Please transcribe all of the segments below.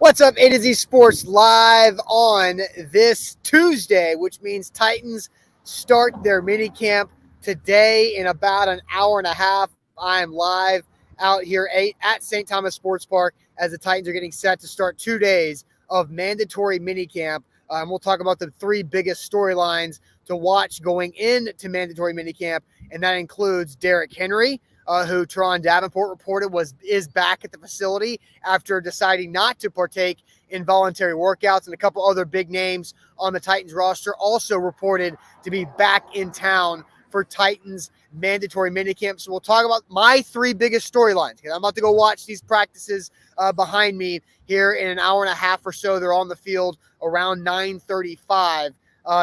What's up, A to Z Sports live on this Tuesday, which means Titans start their mini camp today in about an hour and a half. I am live out here at St. Thomas Sports Park as the Titans are getting set to start 2 days of mandatory mini camp. And we'll talk about the three biggest storylines to watch going into mandatory mini camp, and that includes Derrick Henry, who Treylon Davenport reported is back at the facility after deciding not to partake in voluntary workouts, and a couple other big names on the Titans roster also reported to be back in town for Titans mandatory minicamp. So we'll talk about my three biggest storylines, because I'm about to go watch these practices behind me here in an hour and a half or so. They're on the field around 9:35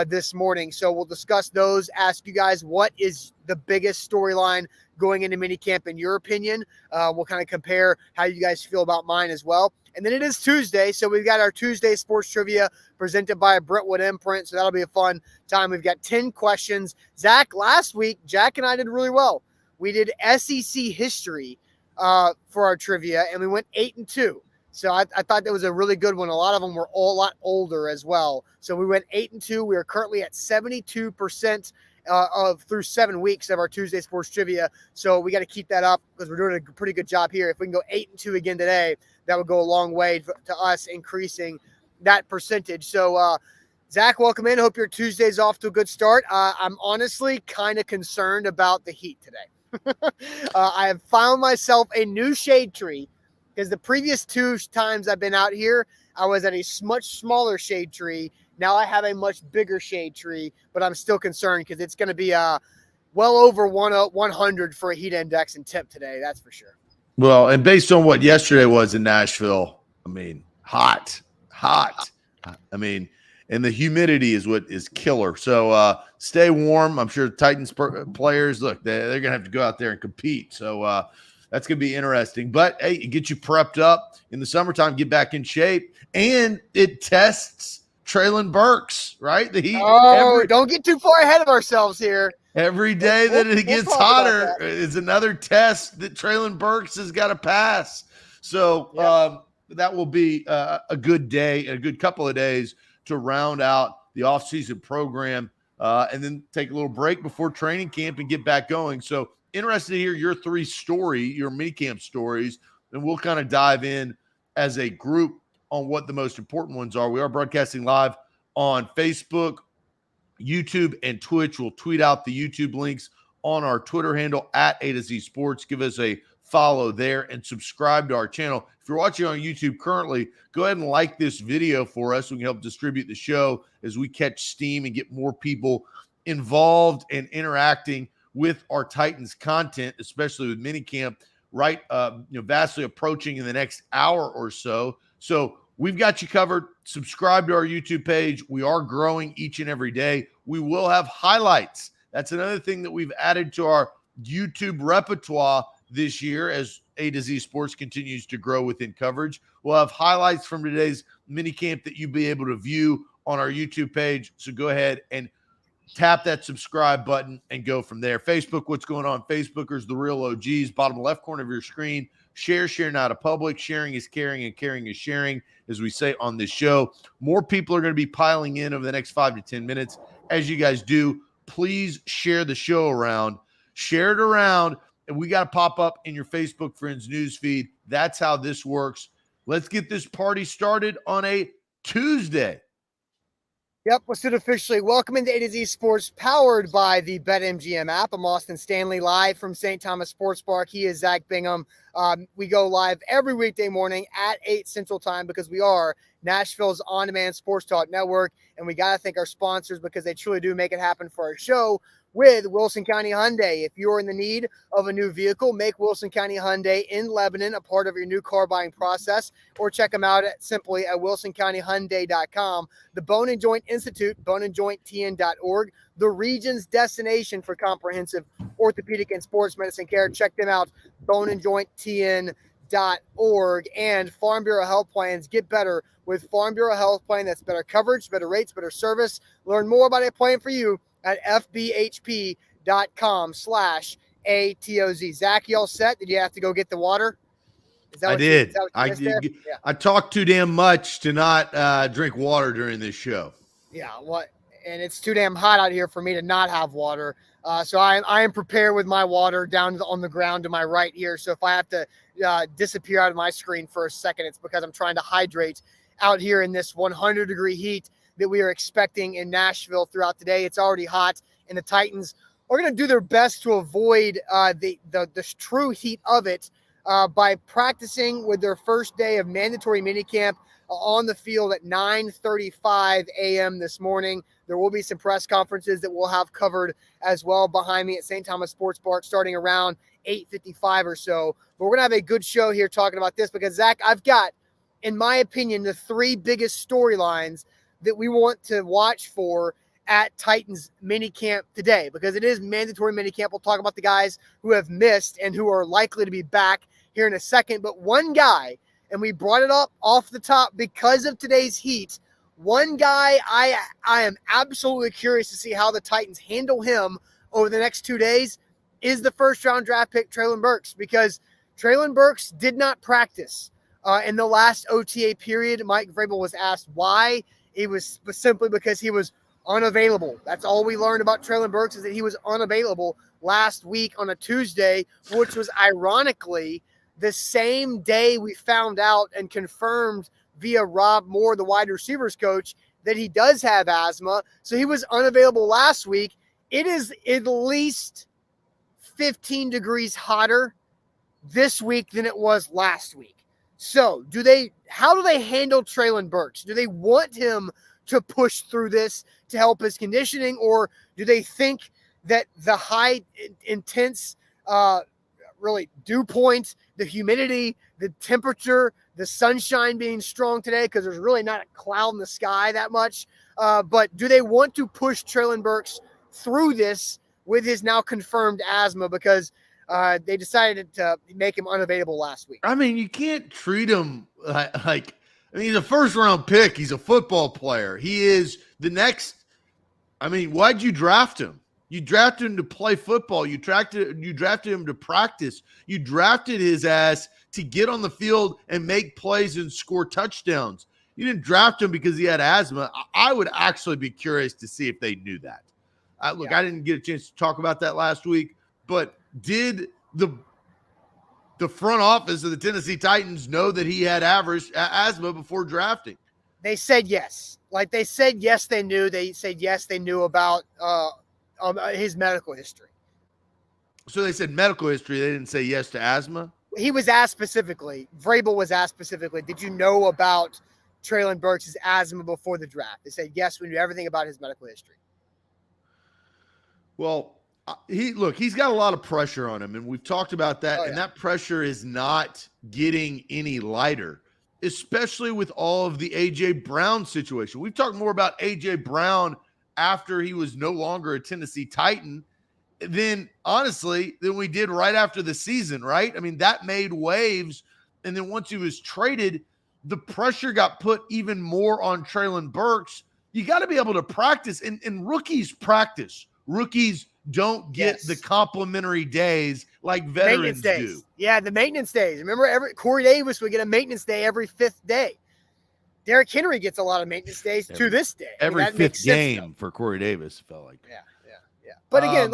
this morning. So we'll discuss those, ask you guys what is the biggest storyline going into minicamp in your opinion. We'll kind of compare how you guys feel about mine as well. And then it is Tuesday, so we've got our Tuesday sports trivia presented by Brentwood Imprint, so that'll be a fun time. We've got 10 questions. Zach, last week, Jack and I did really well. We did SEC history for our trivia, and we went 8-2. So I thought that was a really good one. A lot of them were a lot older as well. So we went 8-2. We are currently at 72% through 7 weeks of our Tuesday sports trivia. So we got to keep that up because we're doing a pretty good job here. If we can go 8-2 again today, that would go a long way to us increasing that percentage. So Zach, welcome in. Hope your Tuesday's off to a good start. I'm honestly kind of concerned about the heat today. I have found myself a new shade tree, because the previous two times I've been out here, I was at a much smaller shade tree. Now I have a much bigger shade tree, but I'm still concerned because it's going to be well over 100 for a heat index and temp today. That's for sure. Well, and based on what yesterday was in Nashville, I mean, hot. I mean, and the humidity is what is killer. So stay warm. I'm sure Titans players, look, they're going to have to go out there and compete. So that's going to be interesting. But, hey, it gets you prepped up in the summertime, get back in shape, and it tests Treylon Burks, right? The heat. Don't get too far ahead of ourselves here. Every day that it gets hotter is another test that Treylon Burks has got to pass. So that will be a good day, a good couple of days to round out the offseason program and then take a little break before training camp and get back going. So interested to hear your your minicamp stories, and we'll kind of dive in as a group on what the most important ones are. We are broadcasting live on Facebook, YouTube, and Twitch. We'll tweet out the YouTube links on our Twitter handle at A to Z Sports. Give us a follow there and subscribe to our channel. If you're watching on YouTube currently, go ahead and like this video for us. We can help distribute the show as we catch steam and get more people involved and interacting with our Titans content, especially with minicamp, right? Vastly approaching in the next hour or so. So we've got you covered. Subscribe to our YouTube page. We are growing each and every day. We will have highlights. That's another thing that we've added to our YouTube repertoire this year as A to Z Sports continues to grow within coverage. We'll have highlights from today's minicamp that you'll be able to view on our YouTube page. So go ahead and tap that subscribe button and go from there. Facebook, what's going on? Facebookers, the real OGs, bottom left corner of your screen. Share not a public. Sharing is caring, and caring is sharing, as we say on this show. More people are going to be piling in over the next 5 to 10 minutes. As you guys do, please share the show around. Share it around, and we got to pop up in your Facebook friends news feed. That's how this works. Let's get this party started on a Tuesday. Yep, let's do it officially. Welcome into A to Z Sports, powered by the BetMGM app. I'm Austin Stanley, live from St. Thomas Sports Park. He is Zach Bingham. We go live every weekday morning at 8 Central Time because we are Nashville's on-demand sports talk network, and we got to thank our sponsors because they truly do make it happen for our show with Wilson County Hyundai. If you're in the need of a new vehicle, make Wilson County Hyundai in Lebanon a part of your new car buying process, or check them out simply at wilsoncountyhyundai.com. The Bone and Joint Institute, boneandjointtn.org, the region's destination for comprehensive orthopedic and sports medicine care. Check them out, boneandjointtn.org. And Farm Bureau Health Plans. Get better with Farm Bureau Health Plan. That's better coverage, better rates, better service. Learn more about a plan for you at fbhp.com/ATOZ. Zach, you all set? Did you have to go get the water? Is that I what did. is that what you missed there? Yeah. I talked too damn much to not drink water during this show. Yeah. What? And it's too damn hot out here for me to not have water. So I am prepared with my water down on the ground to my right here. So if I have to disappear out of my screen for a second, it's because I'm trying to hydrate out here in this 100-degree heat that we are expecting in Nashville throughout the day. It's already hot, and the Titans are going to do their best to avoid the true heat of it by practicing with their first day of mandatory minicamp on the field at 9:35 a.m. this morning. There will be some press conferences that we'll have covered as well behind me at St. Thomas Sports Park starting around 8:55 or so. But we're going to have a good show here talking about this because, Zach, I've got, in my opinion, the three biggest storylines that we want to watch for at Titans minicamp today because it is mandatory minicamp. We'll talk about the guys who have missed and who are likely to be back here in a second. But one guy, and we brought it up off the top because of today's heat, one guy I am absolutely curious to see how the Titans handle him over the next 2 days is the first-round draft pick, Treylon Burks, because Treylon Burks did not practice in the last OTA period. Mike Vrabel was asked why. It was simply because he was unavailable. That's all we learned about Treylon Burks is that he was unavailable last week on a Tuesday, which was ironically the same day we found out and confirmed via Rob Moore, the wide receivers coach, that he does have asthma. So he was unavailable last week. It is at least 15 degrees hotter this week than it was last week. So how do they handle Treylon Burks? Do they want him to push through this to help his conditioning, or do they think that the high intense really dew point, the humidity, the temperature, the sunshine being strong today, because there's really not a cloud in the sky that much, but do they want to push Treylon Burks through this with his now confirmed asthma because they decided to make him unavailable last week? I mean, you can't treat him like he's a first-round pick. He's a football player. He is the next. I mean, why'd you draft him? You drafted him to play football. You drafted him to practice. You drafted his ass to get on the field and make plays and score touchdowns. You didn't draft him because he had asthma. I would actually be curious to see if they knew that. I didn't get a chance to talk about that last week, but did the front office of the Tennessee Titans know that he had asthma before drafting? They said yes. Like they said yes, they knew. They said yes, they knew about his medical history. So they said medical history. They didn't say yes to asthma? He was asked specifically. Vrabel was asked specifically, did you know about Treylon Burks' asthma before the draft? They said, yes, we knew everything about his medical history. Well, he's got a lot of pressure on him, and we've talked about that, and that pressure is not getting any lighter, especially with all of the A.J. Brown situation. We've talked more about A.J. Brown after he was no longer a Tennessee Titan than we did right after the season, right? I mean, that made waves, and then once he was traded, the pressure got put even more on Treylon Burks. You got to be able to practice, and rookies practice. Rookies don't get the complimentary days like veterans do. Yeah, the maintenance days. Remember, Corey Davis would get a maintenance day every fifth day. Derrick Henry gets a lot of maintenance days to this day. Every fifth game for Corey Davis felt like. Yeah. But again,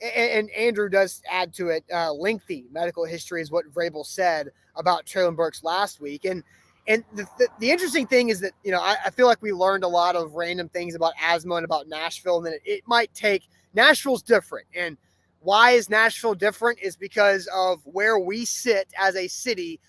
and Andrew does add to it, lengthy medical history is what Vrabel said about Treylon Burks last week. And the interesting thing is that, I feel like we learned a lot of random things about asthma and about Nashville, and then it might take – Nashville's different. And why is Nashville different is because of where we sit as a city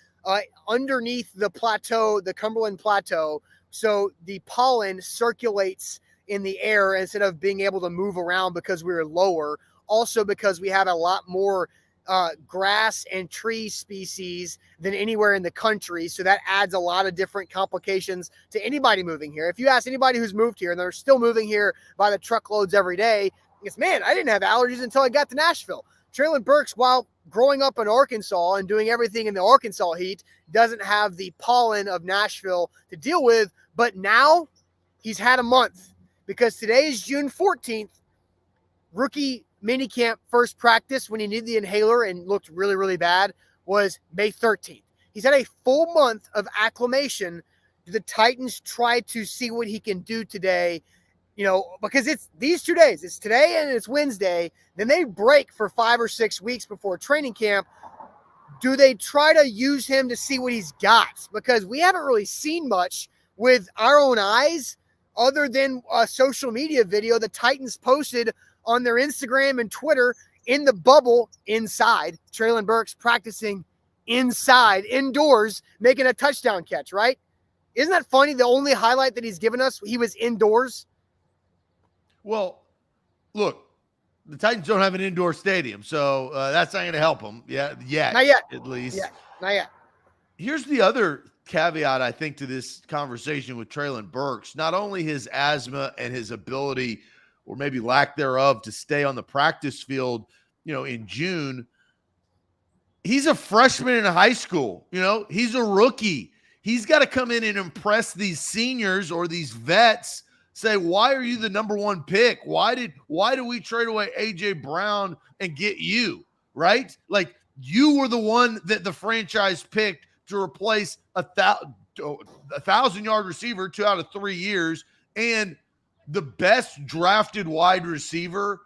underneath the plateau, the Cumberland Plateau. So the pollen circulates in the air instead of being able to move around because we're lower. Also because we have a lot more grass and tree species than anywhere in the country. So that adds a lot of different complications to anybody moving here. If you ask anybody who's moved here and they're still moving here by the truckloads every day, it's, man, I didn't have allergies until I got to Nashville. Treylon Burks, while growing up in Arkansas and doing everything in the Arkansas heat, doesn't have the pollen of Nashville to deal with. But now he's had a month because today is June 14th. Rookie minicamp first practice when he needed the inhaler and looked really, really bad was May 13th. He's had a full month of acclimation. Do the Titans try to see what he can do today? Because it's these 2 days. It's today and it's Wednesday. Then they break for 5 or 6 weeks before training camp. Do they try to use him to see what he's got? Because we haven't really seen much with our own eyes other than a social media video the Titans posted on their Instagram and Twitter in the bubble inside. Treylon Burks practicing inside, indoors, making a touchdown catch, right? Isn't that funny? The only highlight that he's given us, he was indoors. Well, look, the Titans don't have an indoor stadium, so that's not going to help them. Not yet, at least. Not yet. Here's the other caveat, I think, to this conversation with Treylon Burks. Not only his asthma and his ability, or maybe lack thereof, to stay on the practice field, in June. He's a freshman in high school. He's a rookie. He's got to come in and impress these seniors or these vets. Say, why are you the number one pick? Why did we trade away AJ Brown and get you, right? Like, you were the one that the franchise picked to replace a 1,000-yard receiver 2 out of 3 years, and the best drafted wide receiver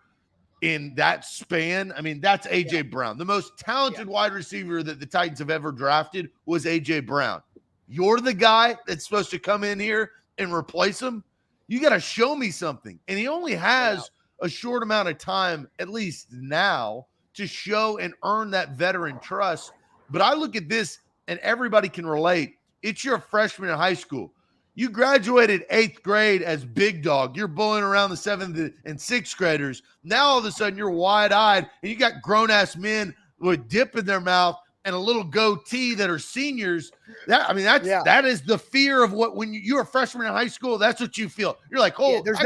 in that span. I mean, that's AJ Brown. The most talented wide receiver that the Titans have ever drafted was AJ Brown. You're the guy that's supposed to come in here and replace him. You got to show me something. And he only has a short amount of time, at least now, to show and earn that veteran trust. But I look at this, and everybody can relate. It's your freshman in high school. You graduated 8th grade as big dog. You're bullying around the 7th and 6th graders. Now all of a sudden you're wide-eyed, and you got grown-ass men with dip in their mouth and a little goatee that are seniors. That is the fear of what, when you're a freshman in high school, that's what you feel. You're like, there's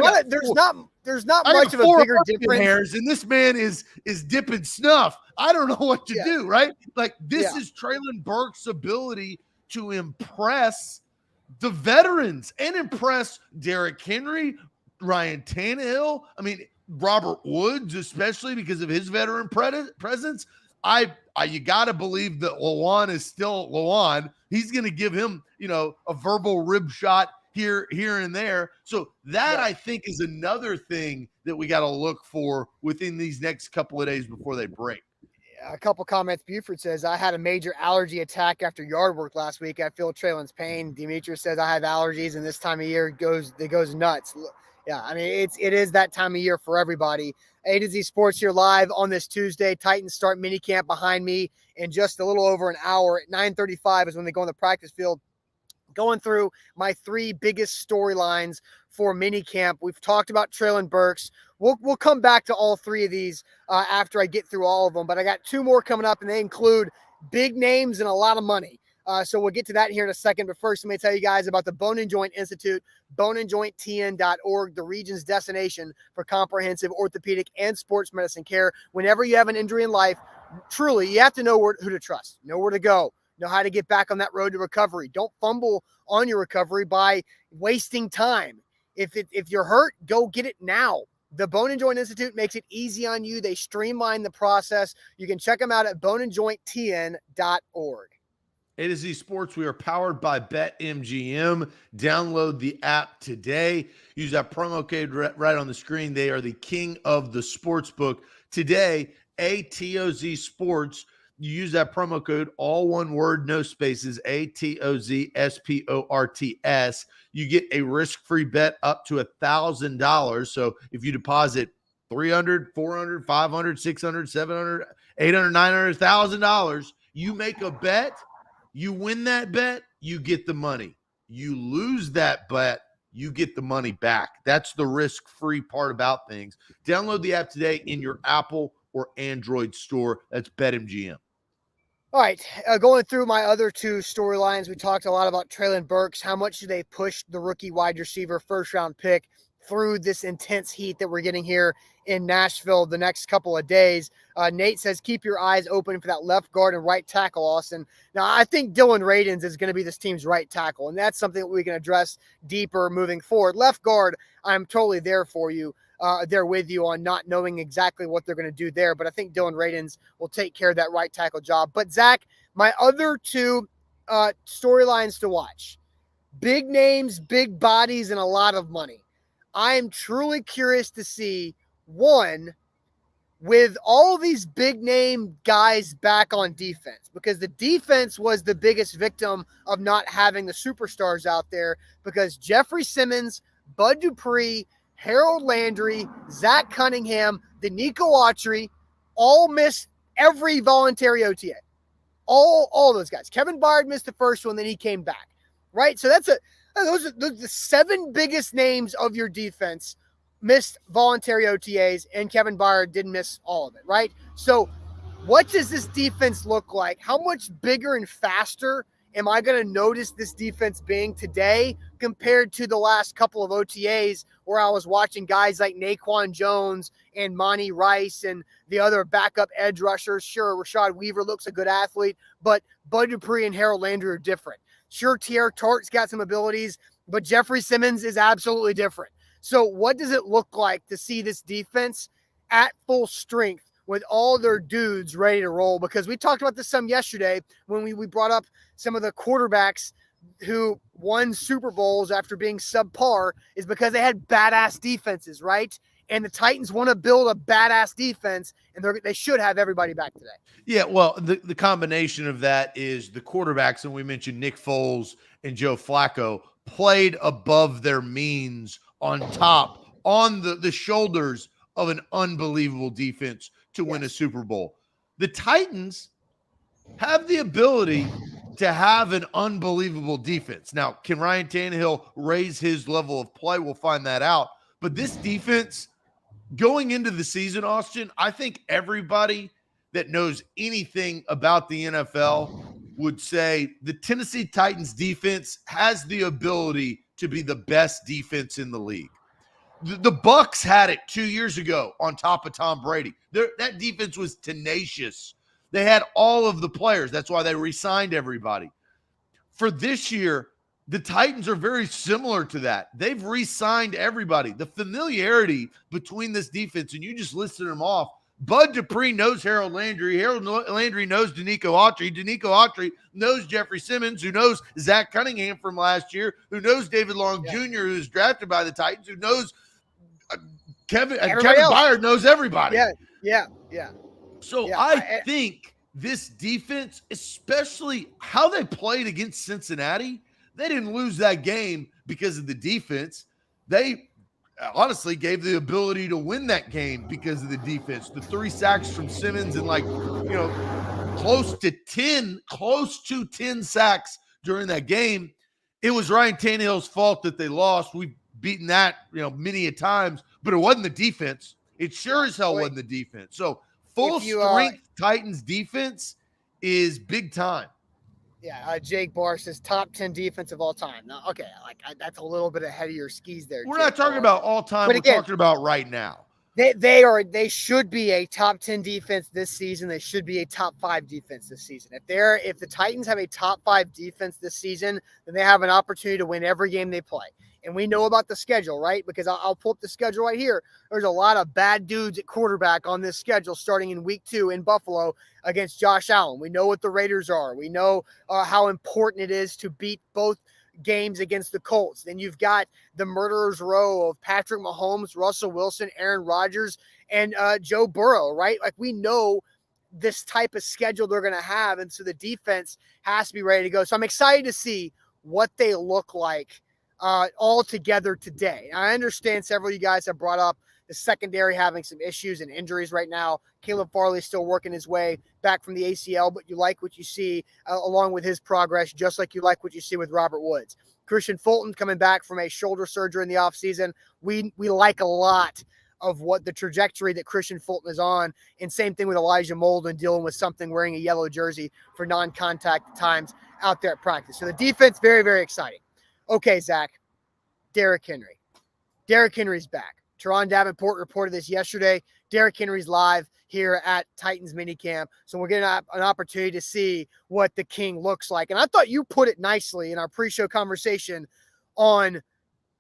not much of a bigger difference. Hairs, and this man is dipping snuff. I don't know what to do, right? Like, this is Treylon Burks' ability to impress the veterans and impress Derrick Henry, Ryan Tannehill. I mean, Robert Woods, especially because of his veteran presence. You got to believe that Lewan is still Lewan. He's going to give him, a verbal rib shot here and there. So that, I think, is another thing that we got to look for within these next couple of days before they break. A couple comments. Buford says, I had a major allergy attack after yard work last week. I feel Treylon's pain. Demetrius says, I have allergies, and this time of year it goes nuts. Yeah, I mean, it is that time of year for everybody. A to Z Sports here live on this Tuesday. Titans start minicamp behind me in just a little over an hour. At 9:35 is when they go on the practice field. Going through my 3 biggest storylines for minicamp. We've talked about Treylon Burks. We'll come back to all 3 of these after I get through all of them. But I got 2 more coming up, and they include big names and a lot of money. So we'll get to that here in a second. But first, let me tell you guys about the Bone and Joint Institute, boneandjointtn.org, the region's destination for comprehensive orthopedic and sports medicine care. Whenever you have an injury in life, truly, you have to know who to trust, know where to go, know how to get back on that road to recovery. Don't fumble on your recovery by wasting time. If you're hurt, go get it now. The Bone and Joint Institute makes it easy on you. They streamline the process. You can check them out at boneandjointtn.org. A to Z Sports, we are powered by BetMGM. Download the app today. Use that promo code right on the screen. They are the king of the sports book. Today, ATOZ Sports, you use that promo code, all one word, no spaces, ATOZSPORTS. You get a risk-free bet up to $1,000. So if you deposit $300, $400, $500, $600, $700, $800, $900, $1,000, you make a bet. You win that bet, you get the money. You lose that bet, you get the money back. That's the risk-free part about things. Download the app today in your Apple or Android store. That's BetMGM. All right, going through my other 2 storylines, we talked a lot about Treylon Burks. How much do they push the rookie wide receiver first-round pick through this intense heat that we're getting here in Nashville the next couple of days? Nate says, keep your eyes open for that left guard and right tackle, Austin. Now, I think Dylan Radins is going to be this team's right tackle, and that's something that we can address deeper moving forward. Left guard, I'm totally there for you. There with you on not knowing exactly what they're going to do there, but I think Dylan Radins will take care of that right tackle job. But Zach, my other 2 storylines to watch. Big names, big bodies, and a lot of money. I am truly curious to see, one, with all these big name guys back on defense, because the defense was the biggest victim of not having the superstars out there, because Jeffrey Simmons, Bud Dupree, Harold Landry, Zach Cunningham, Danico Autry all missed every voluntary OTA. All those guys. Kevin Byard missed the first one, then he came back. Right? So those are the 7 biggest names of your defense missed voluntary OTAs, and Kevin Byard didn't miss all of it, right? So what does this defense look like? How much bigger and faster am I going to notice this defense being today compared to the last couple of OTAs where I was watching guys like Naquan Jones and Monty Rice and the other backup edge rushers? Sure, Rashad Weaver looks a good athlete, but Bud Dupree and Harold Landry are different. Sure, Tierre Tart's got some abilities, but Jeffrey Simmons is absolutely different. So what does it look like to see this defense at full strength with all their dudes ready to roll? Because we talked about this some yesterday when we brought up some of the quarterbacks who won Super Bowls after being subpar, is because they had badass defenses, right? And the Titans want to build a badass defense, and they should have everybody back today. Yeah, well, the combination of that is the quarterbacks, and we mentioned Nick Foles and Joe Flacco, played above their means on top, on the shoulders of an unbelievable defense to win a Super Bowl. The Titans have the ability to have an unbelievable defense. Now, can Ryan Tannehill raise his level of play? We'll find that out. But this defense, going into the season, Austin, I think everybody that knows anything about the NFL would say the Tennessee Titans defense has the ability to be the best defense in the league. The Bucs had it 2 years ago on top of Tom Brady. That defense was tenacious. They had all of the players. That's why they re-signed everybody. For this year, the Titans are very similar to that. They've re-signed everybody. The familiarity between this defense, and you just listed them off. Bud Dupree knows Harold Landry. Harold Landry knows Danico Autry. Danico Autry knows Jeffrey Simmons, who knows Zach Cunningham from last year, who knows David Long Jr., who's drafted by the Titans, who knows Kevin Byard knows everybody. Yeah. So I think this defense, especially how they played against Cincinnati, they didn't lose that game because of the defense. They honestly gave the ability to win that game because of the defense. The 3 sacks from Simmons and close to 10 sacks during that game. It was Ryan Tannehill's fault that they lost. We've beaten that, many a times, but it wasn't the defense. It sure as hell wasn't the defense. So full strength Titans defense is big time. Yeah, Jake Barr says top 10 defense of all time. Now, okay, that's a little bit ahead of your skis there. We're not talking about all time. We're talking about right now. They should be a top 10 defense this season. They should be a top 5 defense this season. If the Titans have a top 5 defense this season, then they have an opportunity to win every game they play. And we know about the schedule, right? Because I'll pull up the schedule right here. There's a lot of bad dudes at quarterback on this schedule starting in week 2 in Buffalo against Josh Allen. We know what the Raiders are. We know how important it is to beat both games against the Colts. Then you've got the murderer's row of Patrick Mahomes, Russell Wilson, Aaron Rodgers, and Joe Burrow, right? We know this type of schedule they're going to have. And so the defense has to be ready to go. So I'm excited to see what they look like all together today. I understand several of you guys have brought up the secondary having some issues and injuries right now. Caleb Farley's still working his way back from the ACL, but you like what you see along with his progress, just like you like what you see with Robert Woods. Christian Fulton coming back from a shoulder surgery in the offseason. We like a lot of what the trajectory that Christian Fulton is on, and same thing with Elijah Molden dealing with something, wearing a yellow jersey for non-contact times out there at practice. So the defense, very, very exciting. Okay, Zach, Derrick Henry. Derrick Henry's back. Teron Davenport reported this yesterday. Derrick Henry's live here at Titans minicamp. So we're getting an opportunity to see what the King looks like. And I thought you put it nicely in our pre-show conversation on,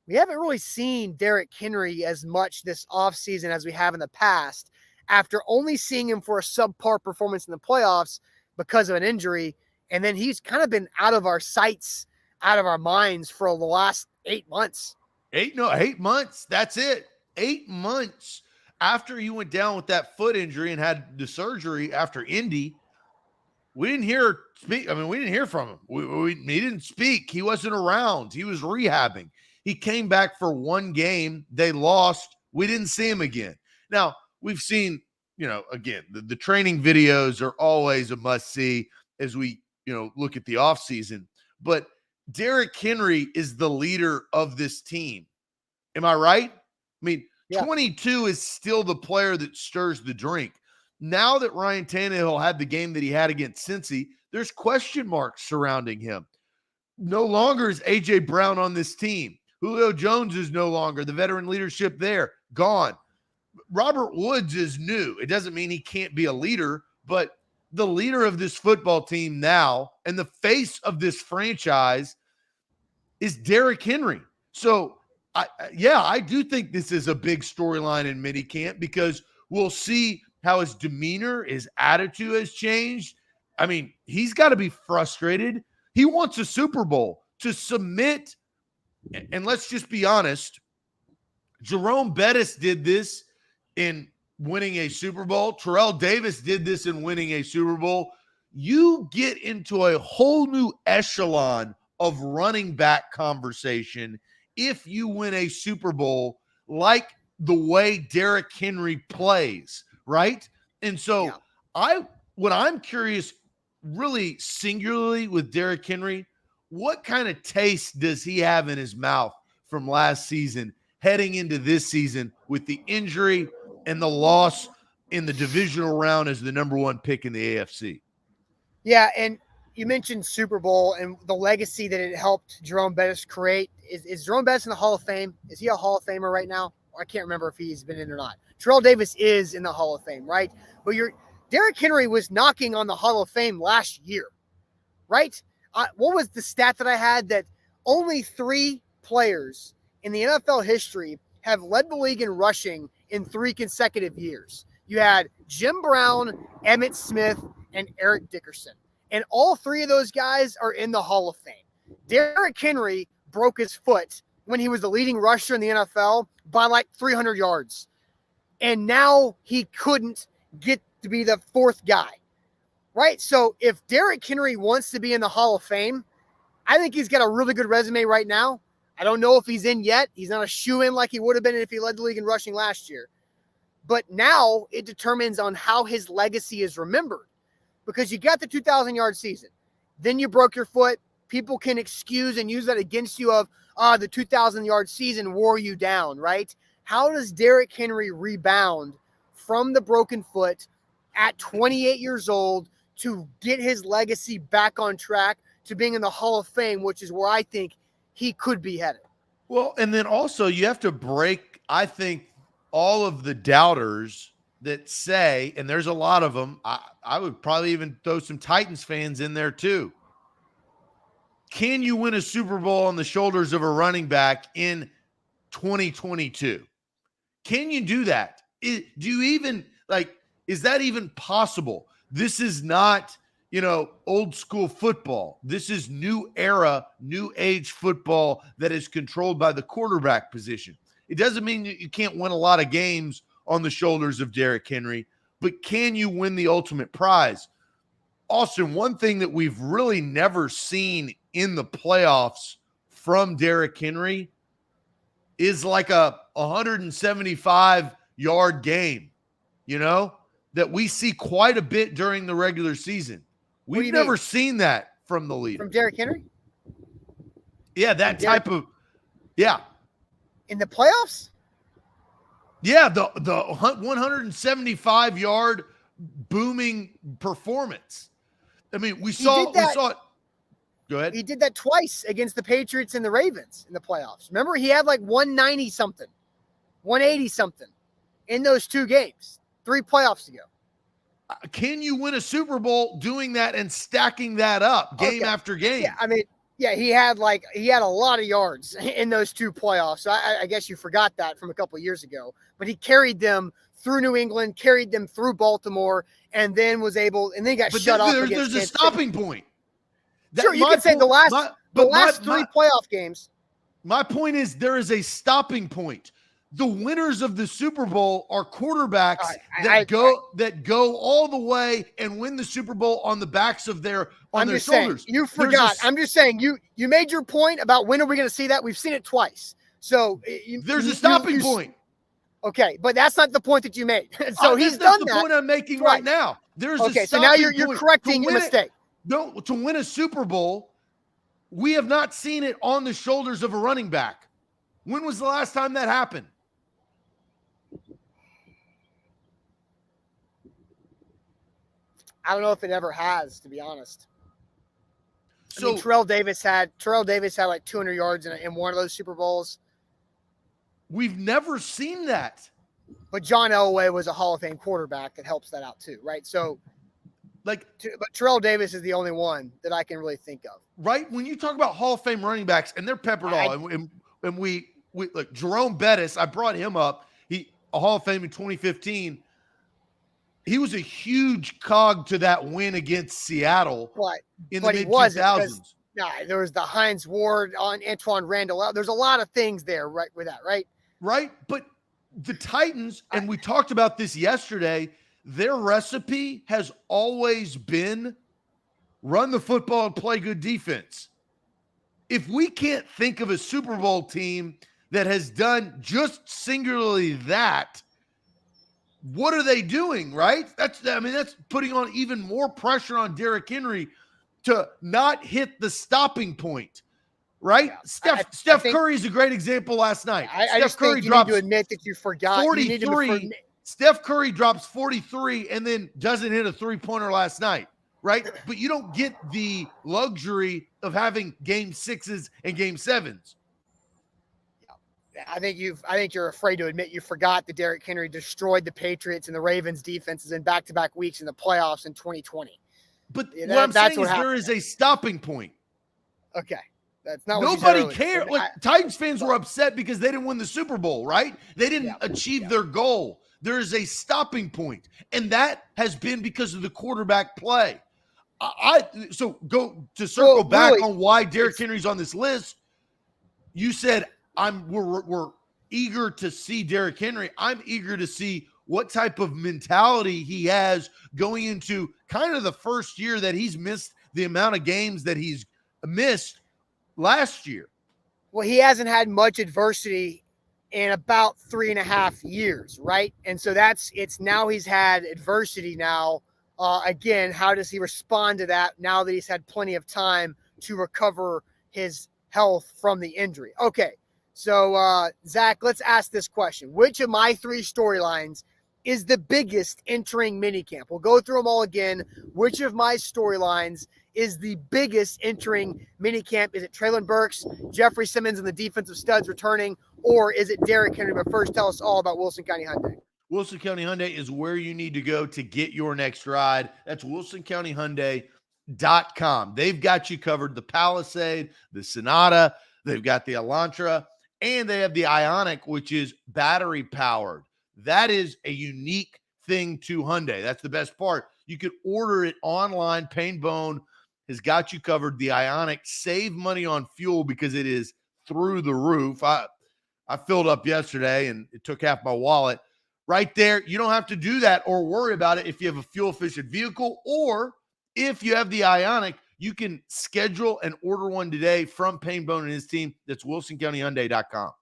we haven't really seen Derrick Henry as much this offseason as we have in the past, after only seeing him for a subpar performance in the playoffs because of an injury. And then he's kind of been out of our sights, out of our minds for the last 8 months. 8 months. That's it. 8 months after he went down with that foot injury and had the surgery after Indy. We didn't hear speak. I mean, we didn't hear from him. He didn't speak. He wasn't around. He was rehabbing. He came back for one game. They lost. We didn't see him again. Now, we've seen, again, the training videos are always a must-see as we, look at the offseason. But Derrick Henry is the leader of this team. Am I right? I mean, 22 is still the player that stirs the drink. Now that Ryan Tannehill had the game that he had against Cincy, there's question marks surrounding him. No longer is A.J. Brown on this team. Julio Jones is no longer. The veteran leadership there, gone. Robert Woods is new. It doesn't mean he can't be a leader, but the leader of this football team now and the face of this franchise is Derrick Henry. So, I do think this is a big storyline in minicamp because we'll see how his demeanor, his attitude has changed. I mean, he's got to be frustrated. He wants a Super Bowl to submit. And let's just be honest. Jerome Bettis did this in winning a Super Bowl. Terrell Davis did this in winning a Super Bowl. You get into a whole new echelon of running back conversation if you win a Super Bowl like the way Derrick Henry plays, right? And so what I'm curious really singularly with Derrick Henry, what kind of taste does he have in his mouth from last season heading into this season with the injury and the loss in the divisional round as the number one pick in the AFC? Yeah, and you mentioned Super Bowl and the legacy that it helped Jerome Bettis create. Is Jerome Bettis in the Hall of Fame? Is he a Hall of Famer right now? I can't remember if he's been in or not. Terrell Davis is in the Hall of Fame, right? But Derrick Henry was knocking on the Hall of Fame last year, right? What was the stat that I had? That only 3 players in the NFL history have led the league in rushing in 3 consecutive years. You had Jim Brown, Emmitt Smith, and Eric Dickerson. And all 3 of those guys are in the Hall of Fame. Derrick Henry broke his foot when he was the leading rusher in the NFL by like 300 yards. And now he couldn't get to be the 4th guy, right? So if Derrick Henry wants to be in the Hall of Fame, I think he's got a really good resume right now. I don't know if he's in yet. He's not a shoo-in like he would have been if he led the league in rushing last year. But now it determines on how his legacy is remembered. Because you got the 2,000-yard season. Then you broke your foot. People can excuse and use that against you of, the 2,000-yard season wore you down, right? How does Derrick Henry rebound from the broken foot at 28 years old to get his legacy back on track to being in the Hall of Fame, which is where I think he could be headed? Well, and then also you have to break, I think, all of the doubters that say, and there's a lot of them, I would probably even throw some Titans fans in there too. Can you win a Super Bowl on the shoulders of a running back in 2022? Can you do that? Do you even, is that even possible? This is not, old school football. This is new era, new age football that is controlled by the quarterback position. It doesn't mean that you can't win a lot of games on the shoulders of Derrick Henry, but can you win the ultimate prize? Austin, one thing that we've really never seen in the playoffs from Derrick Henry is like a 175-yard game, that we see quite a bit during the regular season. We've never seen that from the leader. From Derrick Henry? Yeah, that type of, yeah. In the playoffs? Yeah, the 175-yard booming performance. I mean, we saw it. Go ahead. He did that twice against the Patriots and the Ravens in the playoffs. Remember, he had like 190-something, 180-something in those 2 games, 3 playoffs ago. Can you win a Super Bowl doing that and stacking that up game after game? Yeah, I mean, he had a lot of yards in those 2 playoffs. So I guess you forgot that from a couple of years ago. But he carried them through New England, carried them through Baltimore, and then was able, and then got shut off. There's a stopping point. Sure, you can say the last three playoff games. My point is there is a stopping point. The winners of the Super Bowl are quarterbacks that go all the way and win the Super Bowl on the backs of their shoulders. Saying, you forgot. I'm just saying you made your point about when are we going to see that? We've seen it twice. So there's a stopping point. Okay, but that's not the point that you made. So he's done that. That's the point I'm making right now. There's okay. So now you're correcting your mistake. To win a Super Bowl, we have not seen it on the shoulders of a running back. When was the last time that happened? I don't know if it ever has, to be honest. So I mean, Terrell Davis had like 200 yards in one of those Super Bowls. We've never seen that. But John Elway was a Hall of Fame quarterback that helps that out too, right? So, but Terrell Davis is the only one that I can really think of. Right? When you talk about Hall of Fame running backs, and they're peppered all, and we look, Jerome Bettis, I brought him up. A Hall of Fame in 2015. He was a huge cog to that win against Seattle in the mid-2000s. There was the Hines Ward on Antoine Randall. There's a lot of things there right with that, right? Right. But the Titans, and we talked about this yesterday, their recipe has always been run the football and play good defense. If we can't think of a Super Bowl team that has done just singularly that, what are they doing, right? That's putting on even more pressure on Derrick Henry to not hit the stopping point, right? Yeah. Steph Curry is a great example last night. I just think you need to admit that you forgot. 43. Steph Curry drops 43 and then doesn't hit a three-pointer last night, right? But you don't get the luxury of having game 6s and game 7s. I think you're afraid to admit you forgot that Derrick Henry destroyed the Patriots and the Ravens defenses in back-to-back weeks in the playoffs in 2020. But what I'm saying is there is a stopping point. Okay. That's not nobody cared. Like Titans fans were upset because they didn't win the Super Bowl, right? They didn't achieve their goal. There is a stopping point, and that has been because of the quarterback play. So go to circle back on why Derrick Henry's on this list. You said we're eager to see Derrick Henry. I'm eager to see what type of mentality he has going into kind of the first year that he's missed the amount of games that he's missed last year. Well, he hasn't had much adversity in about 3.5 years, right? And so it's now he's had adversity now. Again, how does he respond to that now that he's had plenty of time to recover his health from the injury? Okay. So, Zach, let's ask this question. Which of my 3 storylines is the biggest entering minicamp? We'll go through them all again. Which of my storylines is the biggest entering minicamp? Is it Treylon Burks, Jeffrey Simmons, and the defensive studs returning, or is it Derrick Henry? But first, tell us all about Wilson County Hyundai. Wilson County Hyundai is where you need to go to get your next ride. That's WilsonCountyHyundai.com. They've got you covered. The Palisade, the Sonata, they've got the Elantra, and they have the Ioniq, which is battery powered. That is a unique thing to Hyundai. That's the best part. You can order it online. Pain Bone has got you covered. The Ioniq, save money on fuel because it is through the roof. I filled up yesterday and it took half my wallet. Right there, you don't have to do that or worry about it if you have a fuel-efficient vehicle, or if you have the Ioniq, you can schedule and order one today from Pain Bone and his team. That's WilsonCountyHyundai.com.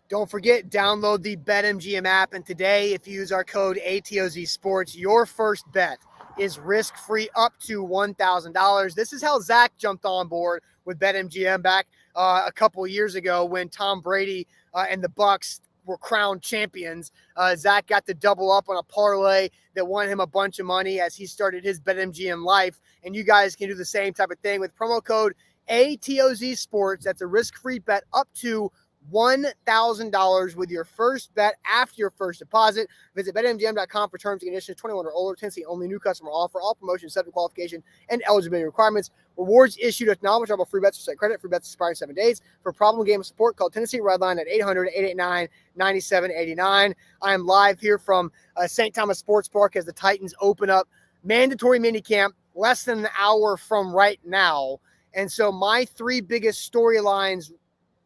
Don't forget, download the BetMGM app. And today, if you use our code ATOZ Sports, your first bet is risk-free up to $1,000. This is how Zach jumped on board with BetMGM back a couple of years ago when Tom Brady and the Bucs were crowned champions. Zach got to double up on a parlay that won him a bunch of money as he started his BetMGM life. And you guys can do the same type of thing with promo code ATOZ Sports. That's a risk-free bet up to $1,000 with your first bet after your first deposit. Visit BetMGM.com for terms and conditions. 21 or older. Tennessee only. New customer offer. All promotions subject to qualification and eligibility requirements. Rewards issued with non-withdrawable free bets or site credit. Free bets expire in 7 days. For problem game support, call Tennessee Redline at 800-889-9789. I am live here from St. Thomas Sports Park as the Titans open up mandatory minicamp less than an hour from right now. And so my three biggest storylines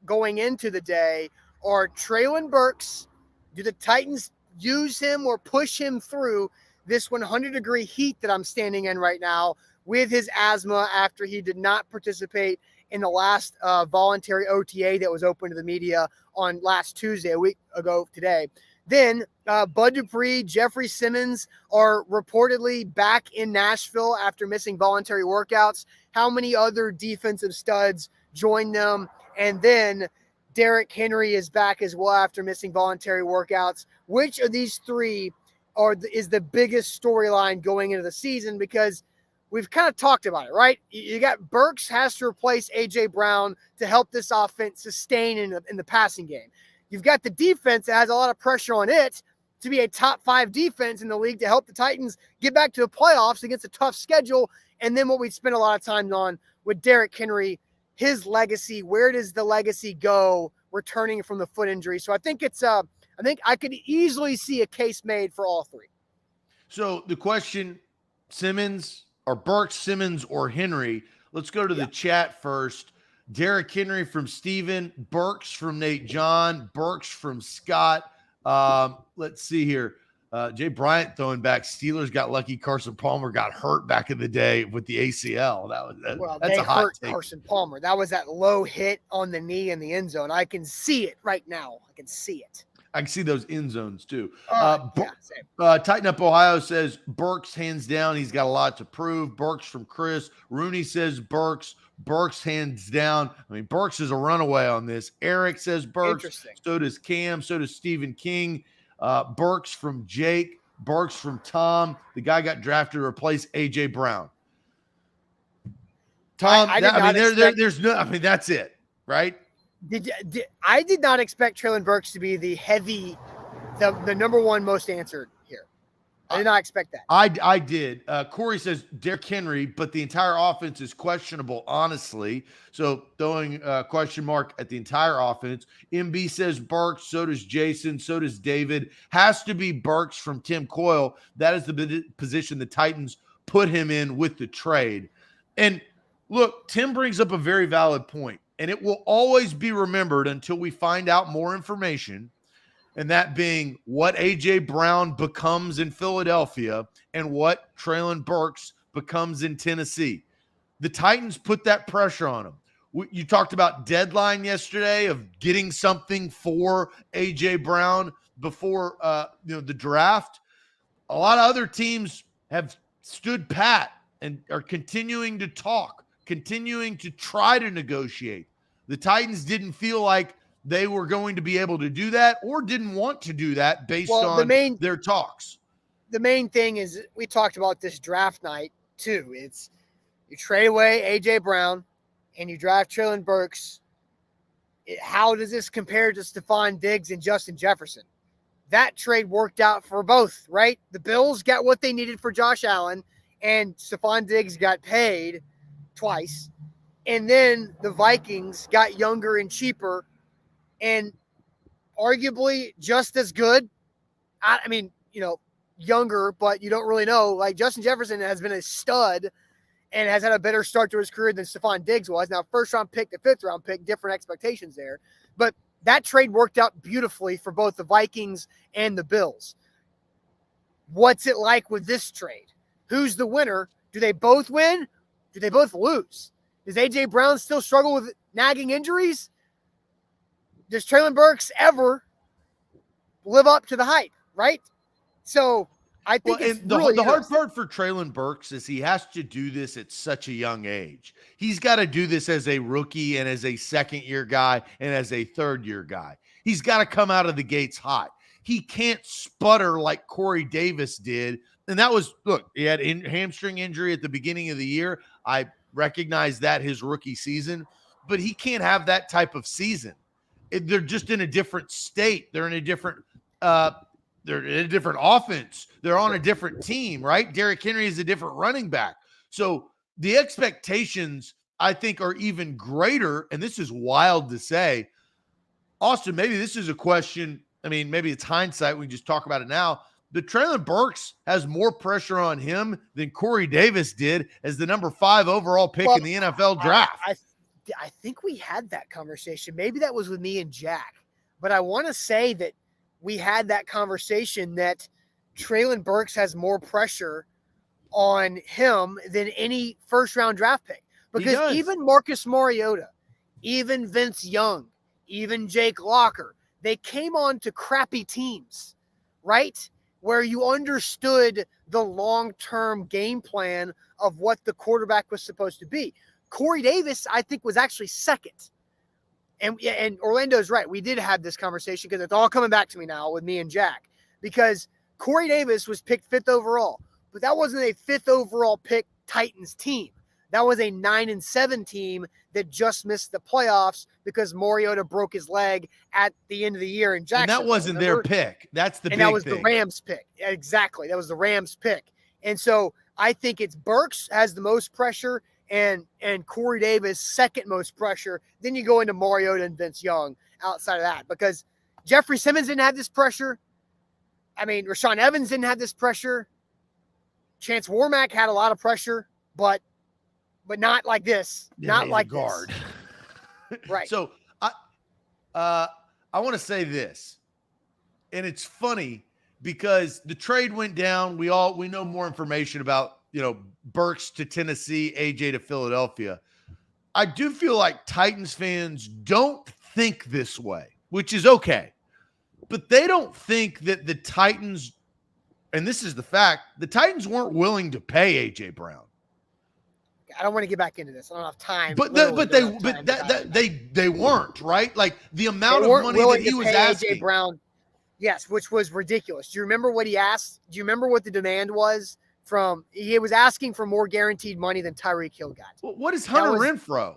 going into the day are Treylon Burks. Do the Titans use him or push him through this 100-degree heat that I'm standing in right now with his asthma after he did not participate in the last voluntary OTA that was open to the media on last Tuesday, a week ago today? Then Bud Dupree, Jeffrey Simmons are reportedly back in Nashville after missing voluntary workouts. How many other defensive studs join them? And then Derrick Henry is back as well after missing voluntary workouts. Which of these three is the biggest storyline going into the season? Because we've kind of talked about it, right? You got Burks has to replace A.J. Brown to help this offense sustain in the passing game. You've got the defense that has a lot of pressure on it to be a top 5 defense in the league to help the Titans get back to the playoffs against a tough schedule. And then what we spent a lot of time on with Derrick Henry, his legacy. Where does the legacy go returning from the foot injury? So I think I think I could easily see a case made for all three. So the question, Simmons or Burks, Simmons or Henry? Let's go to the chat first. Derrick Henry from Steven, Burks from Nate John, Burks from Scott. Let's see here. Jay Bryant throwing back. Steelers got lucky. Carson Palmer got hurt back in the day with the ACL. That's a hot take. Carson Palmer. That was that low hit on the knee in the end zone. I can see it right now. I can see it. I can see those end zones too. Same. Tighten Up Ohio says Burks hands down. He's got a lot to prove. Burks from Chris. Rooney says Burks. Burks hands down. I mean, Burks is a runaway on this. Eric says Burks. So does Cam. So does Stephen King. Burks from Jake. Burks from Tom. The guy got drafted to replace A.J. Brown. Tom, there's no. I mean, that's it, right? I did not expect Treylon Burks to be the number one most answered here. I did not expect that. I did. Corey says Derrick Henry, but the entire offense is questionable, honestly. So throwing a question mark at the entire offense. MB says Burks. So does Jason. So does David. Has to be Burks from Tim Coyle. That is the position the Titans put him in with the trade. And look, Tim brings up a very valid point. And it will always be remembered until we find out more information, and that being what A.J. Brown becomes in Philadelphia and what Treylon Burks becomes in Tennessee. The Titans put that pressure on him. You talked about deadline yesterday of getting something for A.J. Brown before the draft. A lot of other teams have stood pat and are continuing to talk, continuing to try to negotiate. The Titans didn't feel like they were going to be able to do that or didn't want to do that based on their talks. The main thing is we talked about this draft night too. It's you trade away A.J. Brown and you draft Treylon Burks. How does this compare to Stephon Diggs and Justin Jefferson? That trade worked out for both, right? The Bills got what they needed for Josh Allen, and Stephon Diggs got paid twice. And then the Vikings got younger and cheaper and arguably just as good. I mean, younger, but you don't really know. Like Justin Jefferson has been a stud and has had a better start to his career than Stephon Diggs was. Now, first-round pick to fifth-round pick, different expectations there. But that trade worked out beautifully for both the Vikings and the Bills. What's it like with this trade? Who's the winner? Do they both win? Do they both lose? Does A.J. Brown still struggle with nagging injuries? Does Treylon Burks ever live up to the hype, right? So I think the hard part for Treylon Burks is he has to do this at such a young age. He's got to do this as a rookie and as a second-year guy and as a third-year guy. He's got to come out of the gates hot. He can't sputter like Corey Davis did. And that was, look, he had hamstring injury at the beginning of the year. I recognize that his rookie season, but he can't have that type of season. They're just in a different state. They're in a different offense. They're on a different team, right? Derrick Henry is a different running back. So the expectations, I think, are even greater. And this is wild to say. Austin, maybe this is a question. I mean, maybe it's hindsight. We just talk about it now. the Treylon Burks has more pressure on him than Corey Davis did as the number 5 overall pick in the NFL draft. I think we had that conversation. Maybe that was with me and Jack, but I want to say that we had that conversation that Treylon Burks has more pressure on him than any first-round draft pick. Because even Marcus Mariota, even Vince Young, even Jake Locker, they came on to crappy teams, right? Where you understood the long-term game plan of what the quarterback was supposed to be. Corey Davis, I think, was actually second. And Orlando's right. We did have this conversation because it's all coming back to me now with me and Jack. Because Corey Davis was picked 5th overall, but that wasn't a 5th overall pick Titans team. That was a 9-7 team that just missed the playoffs because Mariota broke his leg at the end of the year in Jacksonville. And that wasn't their pick. That's the big thing. And that was the Rams pick. Exactly. That was the Rams pick. And so I think it's Burks has the most pressure and Corey Davis second most pressure. Then you go into Mariota and Vince Young outside of that because Jeffrey Simmons didn't have this pressure. I mean, Rashaan Evans didn't have this pressure. Chance Warmack had a lot of pressure, but not like this. Not like guard. Right. So I want to say this, and it's funny because the trade went down. We know more information about, Burks to Tennessee, AJ to Philadelphia. I do feel like Titans fans don't think this way, which is okay. But they don't think that the Titans, and this is the fact, the Titans weren't willing to pay AJ Brown. I don't want to get back into this. I don't have time. But they weren't, right? Like the amount of money that he was asking. AJ Brown, yes, which was ridiculous. Do you remember what he asked? Do you remember what the demand was? He was asking for more guaranteed money than Tyreek Hill got. Well, what is Hunter Renfrow?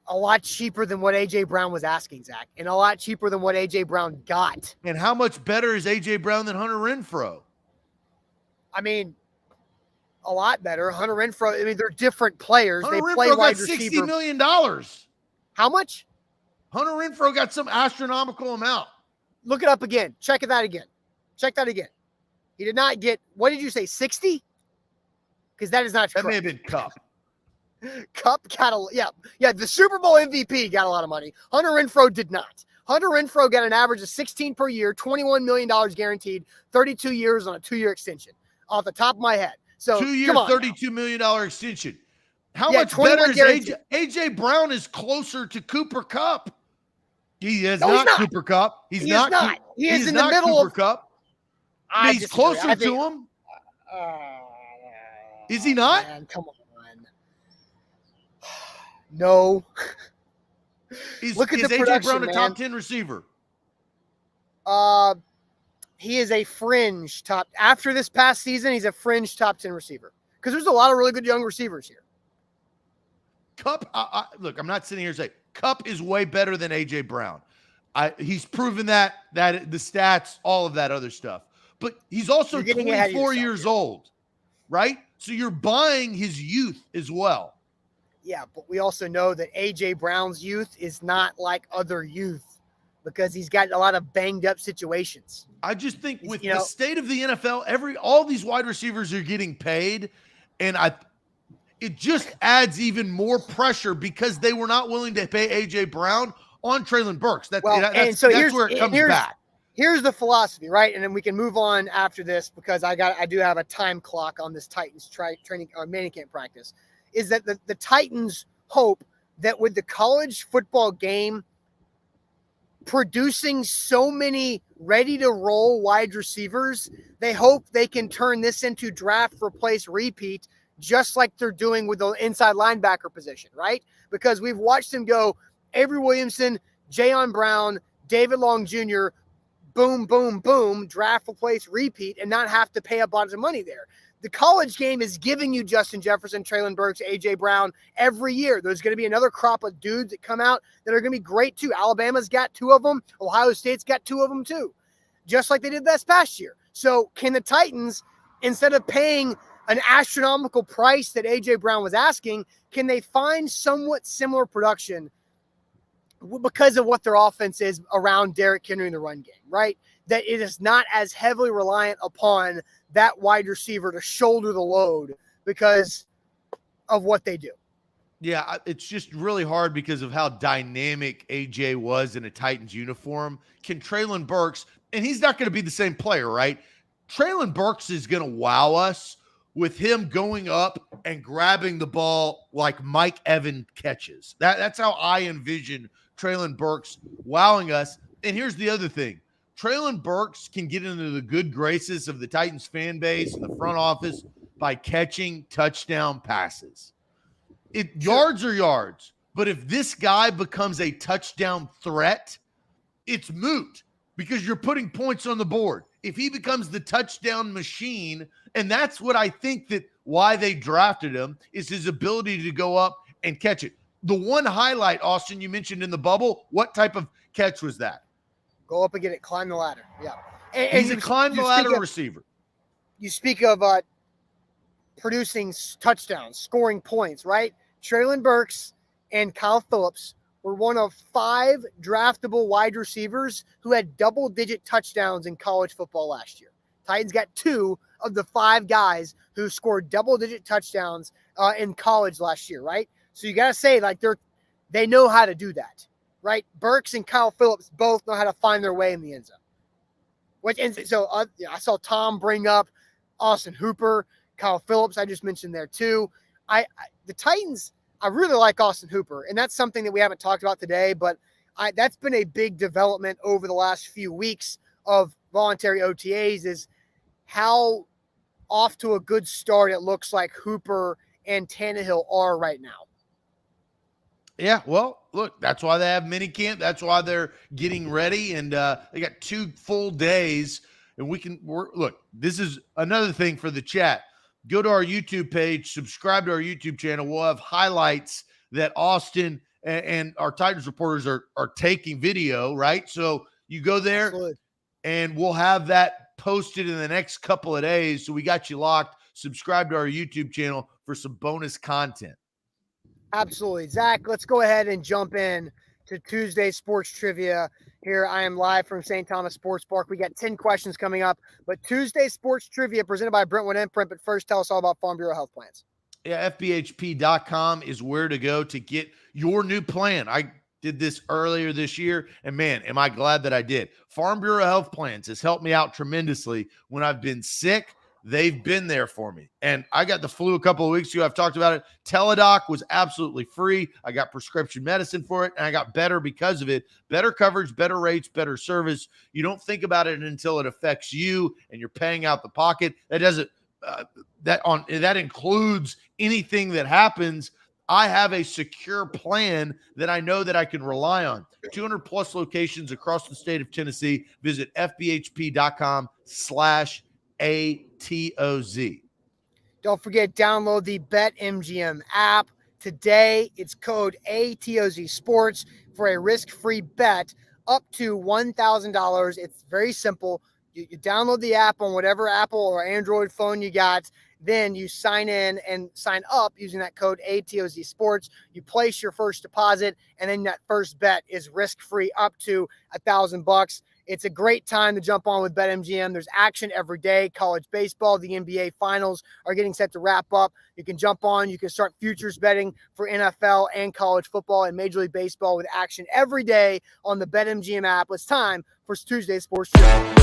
A lot cheaper than what AJ Brown was asking, Zach, and a lot cheaper than what AJ Brown got. And how much better is AJ Brown than Hunter Renfrow? I mean, a lot better. Hunter Renfrow, I mean, they're different players. Hunter They play Renfrow wide got receiver. $60 million. How much? Hunter Renfrow got some astronomical amount. Look it up again. Check that again. He did not get, what did you say, 60? Because that is not correct. That may have been Cup. Cup got the Super Bowl MVP got a lot of money. Hunter Renfrow did not. Hunter Renfrow got an average of 16 per year, $21 million guaranteed, 32 years on a 2-year extension. Off the top of my head. So 2-year, $32 million extension. How much better is AJ Brown is closer to Cooper Kupp. He is not Cooper Kupp. He's not. He is in the middle of Cooper Kupp. He's closer to him. Is he not? Man, come on. No. Look at the AJ Brown a top 10 receiver? He is a fringe top. After this past season, he's a fringe top 10 receiver. Because there's a lot of really good young receivers here. Kupp, look, I'm not sitting here saying Kupp is way better than AJ Brown. He's proven that the stats, all of that other stuff. But he's also 24 years old, right? So you're buying his youth as well. Yeah, but we also know that A.J. Brown's youth is not like other youth because he's got a lot of banged up situations. I just think with the state of the NFL, all these wide receivers are getting paid, and it just adds even more pressure because they were not willing to pay A.J. Brown on Treylon Burks. That's where it comes back. Here's the philosophy, right? And then we can move on after this because I do have a time clock on this Titans training or minicamp practice. Is that the Titans hope that with the college football game producing so many ready-to-roll wide receivers, they hope they can turn this into draft, replace, repeat, just like they're doing with the inside linebacker position, right? Because we've watched them go Avery Williamson, Jayon Brown, David Long Jr., boom, boom, boom, draft, replace, repeat, and not have to pay a bunch of money there. The college game is giving you Justin Jefferson, Treylon Burks, A.J. Brown every year. There's going to be another crop of dudes that come out that are going to be great too. Alabama's got 2 of them. Ohio State's got 2 of them too, just like they did this past year. So can the Titans, instead of paying an astronomical price that A.J. Brown was asking, can they find somewhat similar production because of what their offense is around Derrick Henry in the run game, right? That it is not as heavily reliant upon that wide receiver to shoulder the load because of what they do. Yeah, it's just really hard because of how dynamic AJ was in a Titans uniform. Can Treylon Burks, and he's not going to be the same player, right? Treylon Burks is going to wow us with him going up and grabbing the ball like Mike Evans catches. That's how I envision Treylon Burks wowing us. And here's the other thing. Treylon Burks can get into the good graces of the Titans fan base and the front office by catching touchdown passes. Yards are yards, but if this guy becomes a touchdown threat, it's moot because you're putting points on the board. If he becomes the touchdown machine, and that's what I think that why they drafted him, is his ability to go up and catch it. The one highlight, Austin, you mentioned in the bubble, what type of catch was that? Go up and get it, climb the ladder. Yeah. He's a climb the ladder receiver. You speak of producing touchdowns, scoring points, right? Treylon Burks and Kyle Phillips were one of 5 draftable wide receivers who had double-digit touchdowns in college football last year. Titans got 2 of the 5 guys who scored double-digit touchdowns in college last year, right? So you got to say, like, they know how to do that, right? Burks and Kyle Phillips both know how to find their way in the end zone. I saw Tom bring up Austin Hooper, Kyle Phillips. I just mentioned there too. The Titans, I really like Austin Hooper, and that's something that we haven't talked about today, but that's been a big development over the last few weeks of voluntary OTAs is how off to a good start it looks like Hooper and Tannehill are right now. Yeah, well, look, that's why they have minicamp. That's why they're getting ready, and they got 2 full days, and look, this is another thing for the chat. Go to our YouTube page, subscribe to our YouTube channel. We'll have highlights that Austin and our Titans reporters are taking video, right? So you go there, absolutely, and we'll have that posted in the next couple of days. So we got you locked. Subscribe to our YouTube channel for some bonus content. Absolutely. Zach, let's go ahead and jump in to Tuesday Sports Trivia. Here I am live from St. Thomas Sports Park. We got 10 questions coming up, but Tuesday Sports Trivia presented by Brentwood Imprint. But first, tell us all about Farm Bureau Health Plans. Yeah, FBHP.com is where to go to get your new plan. I did this earlier this year, and man, am I glad that I did. Farm Bureau Health Plans has helped me out tremendously when I've been sick. They've been there for me. And I got the flu a couple of weeks ago. I've talked about it. Teladoc was absolutely free. I got prescription medicine for it, and I got better because of it. Better coverage, better rates, better service. You don't think about it until it affects you and you're paying out the pocket. That doesn't that includes anything that happens. I have a secure plan that I know that I can rely on. 200 plus locations across the state of Tennessee. Visit fbhp.com/ATOZ. Don't forget, download the BetMGM app. Today, it's code ATOZ Sports for a risk-free bet up to $1,000. It's very simple. You download the app on whatever Apple or Android phone you got. Then you sign in and sign up using that code ATOZ Sports. You place your first deposit, and then that first bet is risk-free up to $1,000. It's a great time to jump on with BetMGM. There's action every day. College baseball, the NBA finals are getting set to wrap up. You can jump on. You can start futures betting for NFL and college football and Major League Baseball with action every day on the BetMGM app. It's time for Tuesday Sports Trivia.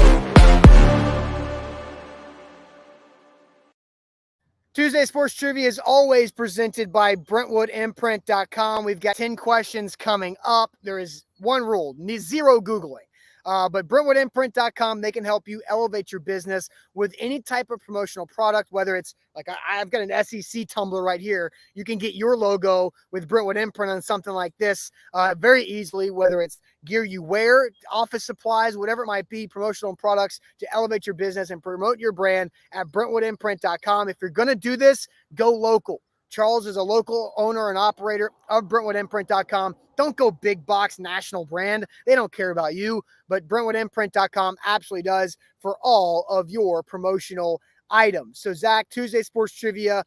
Tuesday Sports Trivia is always presented by BrentwoodImprint.com. We've got 10 questions coming up. There is one rule, zero Googling. But BrentwoodImprint.com, they can help you elevate your business with any type of promotional product, whether it's like I've got an SEC tumbler right here. You can get your logo with Brentwood Imprint on something like this very easily, whether it's gear you wear, office supplies, whatever it might be, promotional products to elevate your business and promote your brand at BrentwoodImprint.com. If you're going to do this, go local. Charles is a local owner and operator of BrentwoodImprint.com. Don't go big box national brand. They don't care about you, but BrentwoodImprint.com absolutely does for all of your promotional items. So, Zach, Tuesday Sports Trivia,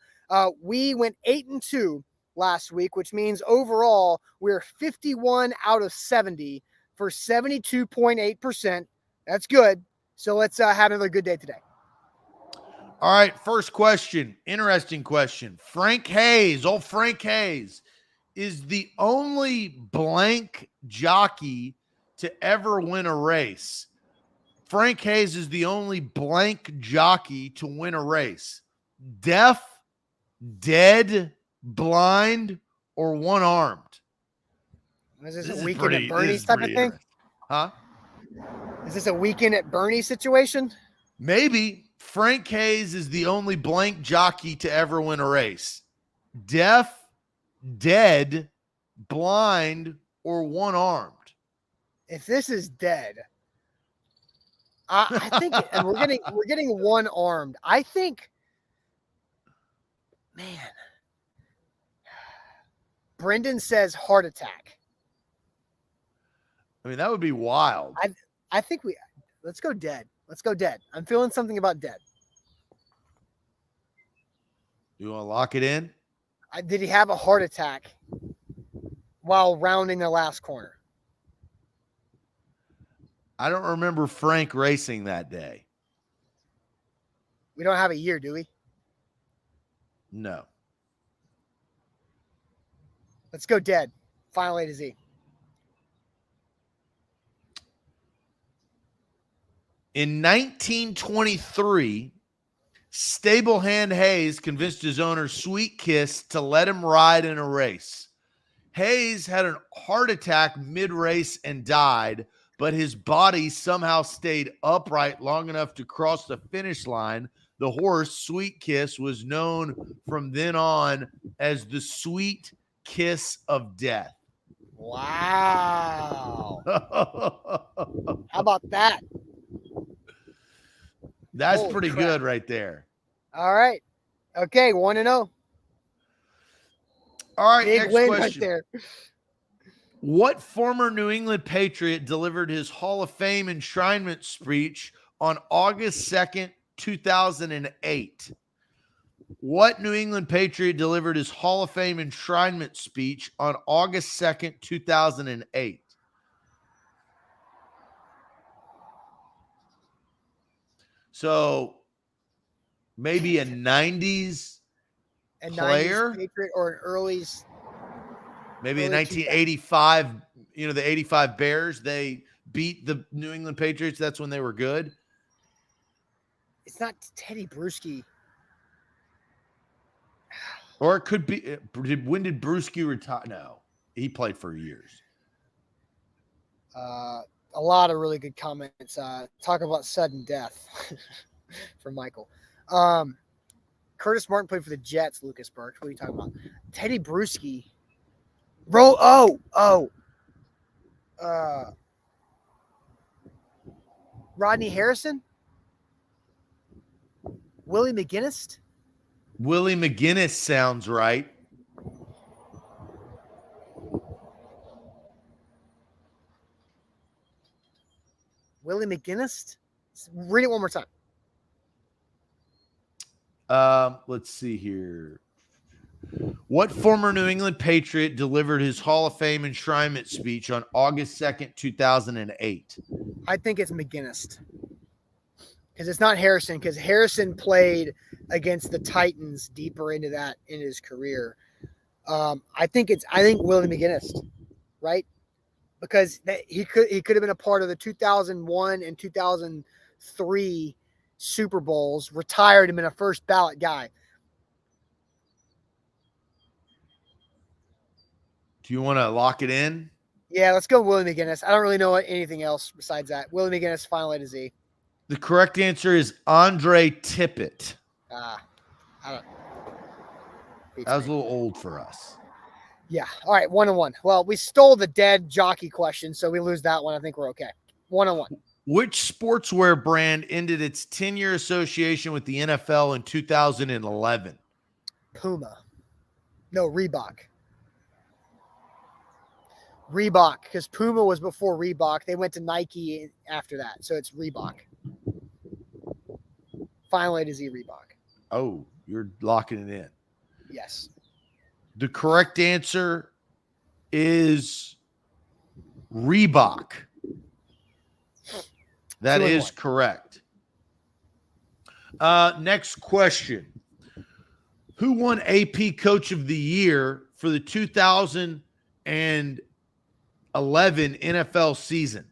we went 8-2 last week, which means overall we're 51 out of 70 for 72.8%. That's good. So let's have another good day today. All right, first question. Interesting question. Frank Hayes, old Frank Hayes, is the only blank jockey to ever win a race. Frank Hayes is the only blank jockey to win a race. Deaf, dead, blind, or one-armed? Is this a weekend at Bernie's type of thing? Huh? Is this a weekend at Bernie's situation? Maybe. Frank Hayes is the only blank jockey to ever win a race. Deaf, dead, blind, or one-armed? If this is dead, I think, and we're getting one-armed. I think, man, Brendan says heart attack. I mean, that would be wild. I think let's go dead. Let's go dead. I'm feeling something about dead. You want to lock it in? Did he have a heart attack while rounding the last corner? I don't remember Frank racing that day. We don't have a year, do we? No. Let's go dead. Final A to Z. In 1923, Stablehand Hayes convinced his owner, Sweet Kiss, to let him ride in a race. Hayes had a heart attack mid-race and died, but his body somehow stayed upright long enough to cross the finish line. The horse, Sweet Kiss, was known from then on as the Sweet Kiss of Death. Wow. How about that? That's Holy pretty crap. good right there. All right. Okay, 1-0. All right, Big next win question. right there. What former New England Patriot delivered his Hall of Fame enshrinement speech on August 2nd, 2008? What New England Patriot delivered his Hall of Fame enshrinement speech on August 2nd, 2008? So maybe a 90s player? 90s Patriot or an early. Maybe in 1985, the 85 Bears, they beat the New England Patriots. That's when they were good. It's not Teddy Bruschi. Or it could be, when did Bruschi retire? No, he played for years. A lot of really good comments. Talk about sudden death from Michael. Curtis Martin played for the Jets, Lucas Burks. What are you talking about? Teddy Bruschi. Rodney Harrison? Willie McGinnis? Willie McGinnis sounds right. Willie McGinnis? Read it one more time. Let's see here. What former New England Patriot delivered his Hall of Fame enshrinement speech on August 2nd, 2008? I think it's McGinnis. Because it's not Harrison, because Harrison played against the Titans deeper into his career. I think Willie McGinnis, right? Because he could have been a part of the 2001 and 2003 Super Bowls, retired and been a first ballot guy. Do you want to lock it in? Yeah, let's go Willie McGinnis. I don't really know anything else besides that. Willie McGinnis, final A to Z. The correct answer is Andre Tippett. I don't. That was a little old for us. Yeah. All right, 1-1. Well, we stole the dead jockey question, so we lose that one. I think we're okay. 1-1. Which sportswear brand ended its 10-year association with the NFL in 2011? Puma. No, Reebok. Reebok, because Puma was before Reebok. They went to Nike after that, so it's Reebok. Final A to Z, Reebok. Oh, you're locking it in. Yes. The correct answer is Reebok. That is correct. Next question. Who won AP Coach of the Year for the 2011 NFL season?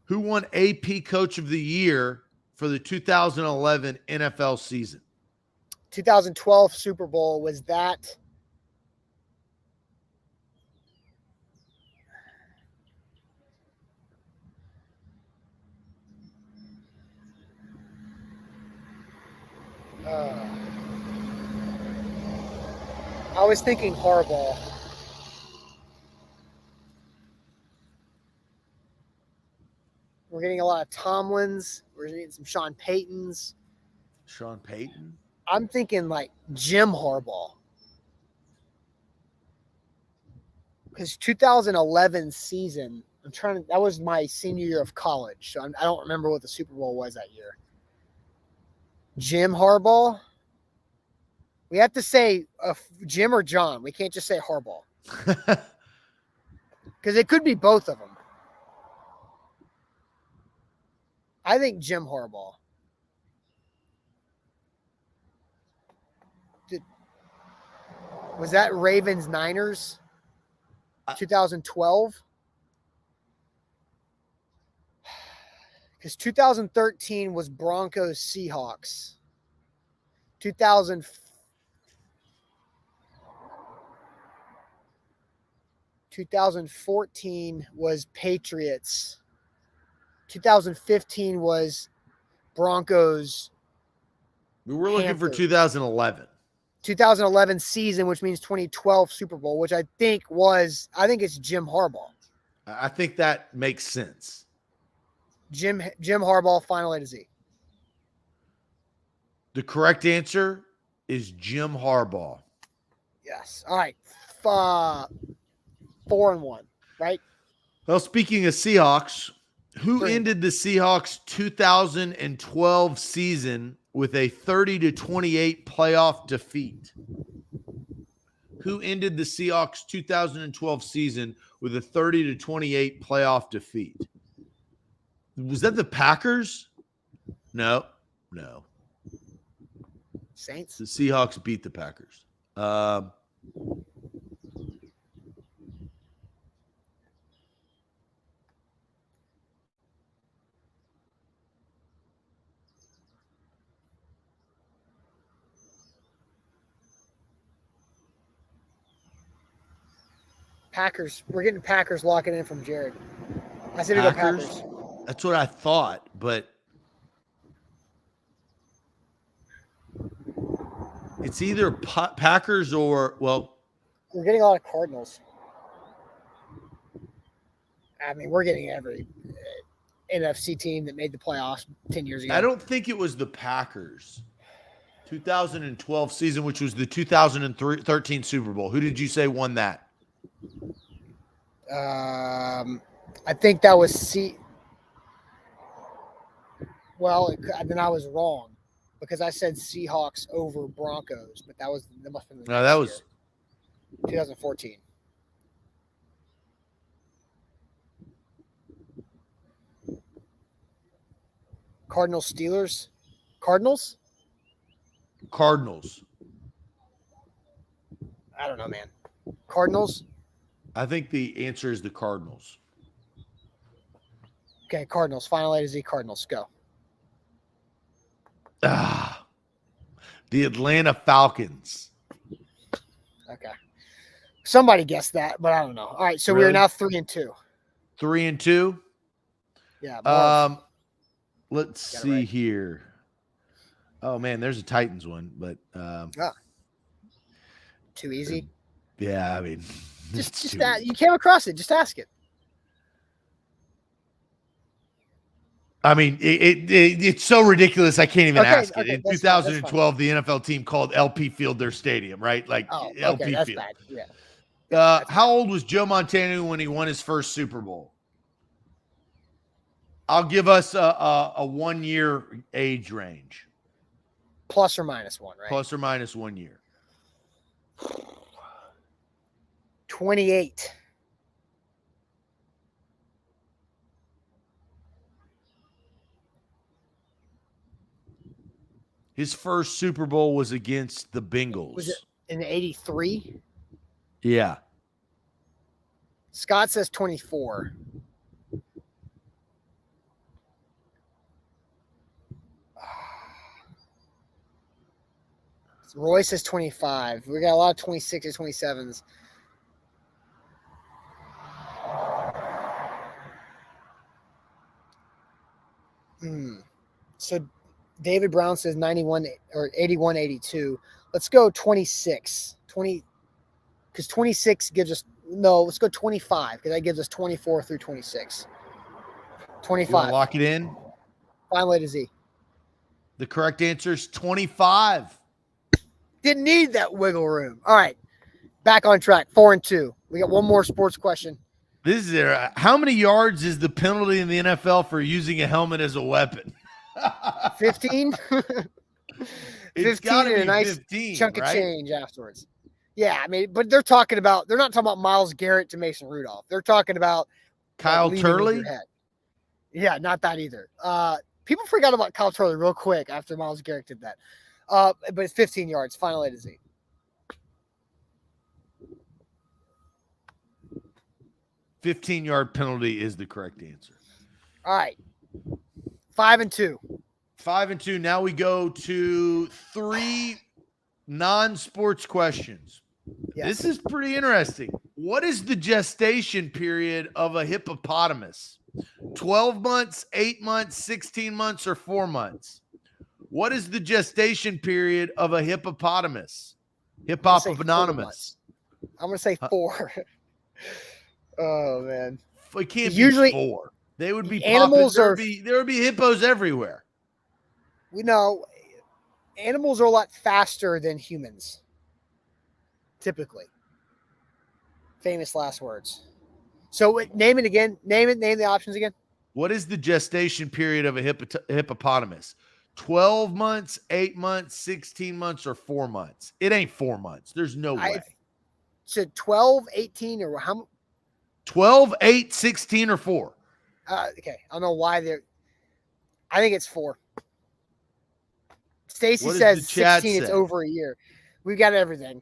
Who won AP Coach of the Year for the 2011 NFL season? 2012 Super Bowl, was that? I was thinking Harbaugh. We're getting a lot of Tomlins. We're getting some Sean Paytons. Sean Payton? I'm thinking like Jim Harbaugh. Because 2011 season, that was my senior year of college. So I don't remember what the Super Bowl was that year. Jim Harbaugh? We have to say Jim or John. We can't just say Harbaugh. Because it could be both of them. I think Jim Harbaugh. Was that Ravens Niners? 2012? Because 2013 was Broncos Seahawks. 2014 was Patriots. 2015 was Broncos. We were looking for 2011. 2011 season, which means 2012 Super Bowl, which I think it's Jim Harbaugh. I think that makes sense. Jim Harbaugh, final A to Z. The correct answer is Jim Harbaugh. Yes. All right. 4-1, right? Well, speaking of Seahawks, who ended the Seahawks 2012 season with a 30-28 playoff defeat? Who ended the Seahawks 2012 season with a 30-28 playoff defeat? Was that the Packers? No. Saints? The Seahawks beat the Packers. Packers. We're getting Packers locking in from Jared. I said to go Packers. That's what I thought, but it's either Packers or, well. We're getting a lot of Cardinals. I mean, we're getting every NFC team that made the playoffs 10 years ago. I don't think it was the Packers. 2012 season, which was the 2013 Super Bowl. Who did you say won that? I think that was Well, then I was wrong because I said Seahawks over Broncos, but that must have been the that was 2014. Cardinals Steelers. Cardinals. I don't know, man. Cardinals. I think the answer is the Cardinals. Okay, Cardinals. Final A to Z. Cardinals. Go. The Atlanta Falcons. Okay. Somebody guessed that, but I don't know. All right, so really? We're now 3-2. 3-2. Yeah. Let's see here. Oh man, there's a Titans one, but too easy. Yeah, I mean, just you came across it. Just ask it. I mean, it's so ridiculous. I can't even ask it. In 2012, the NFL team called LP Field their stadium, right? Like LP that's Field. Bad. Yeah. How old was Joe Montana when he won his first Super Bowl? I'll give us a 1-year age range. Plus or minus one, right? Plus or minus 1 year. 28. His first Super Bowl was against the Bengals. Was it in 83? Yeah. Scott says 24. Roy says 25. We got a lot of 26s, 27s. So David Brown says 91 or 81, 82. Let's go 26. 20, because 26 gives us, no, let's go 25, because that gives us 24 through 26. 25. You want to lock it in? Final A to Z. The correct answer is 25. Didn't need that wiggle room. All right. Back on track. 4-2. We got one more sports question. This is how many yards is the penalty in the NFL for using a helmet as a weapon? 15? It's 15 got to and be a nice 15, chunk right? of change afterwards. Yeah, I mean, but they're not talking about Myles Garrett to Mason Rudolph. They're talking about Kyle Turley. Yeah, not that either. People forgot about Kyle Turley real quick after Myles Garrett did that. But it's 15 yards, final A to Z. $15-yard penalty is the correct answer. All right. 5-2. 5-2. Now we go to 3 non-sports questions. Yes. This is pretty interesting. What is the gestation period of a hippopotamus? 12 months, 8 months, 16 months, or 4 months? What is the gestation period of a hippopotamus? Hippopotamus. I'm going to say 4. Oh, man. It can't usually, be 4. They would be animals there would be hippos everywhere. We know animals are a lot faster than humans. Typically. Famous last words. So name it again. Name the options again. What is the gestation period of a hippopotamus? 12 months, 8 months, 16 months, or 4 months? It ain't 4 months. There's no way. Said 12, 18, or how? 12, 8, 16, or 4. Okay. I don't know why they're. I think it's 4. Stacy says 16. It's over a year. We've got everything.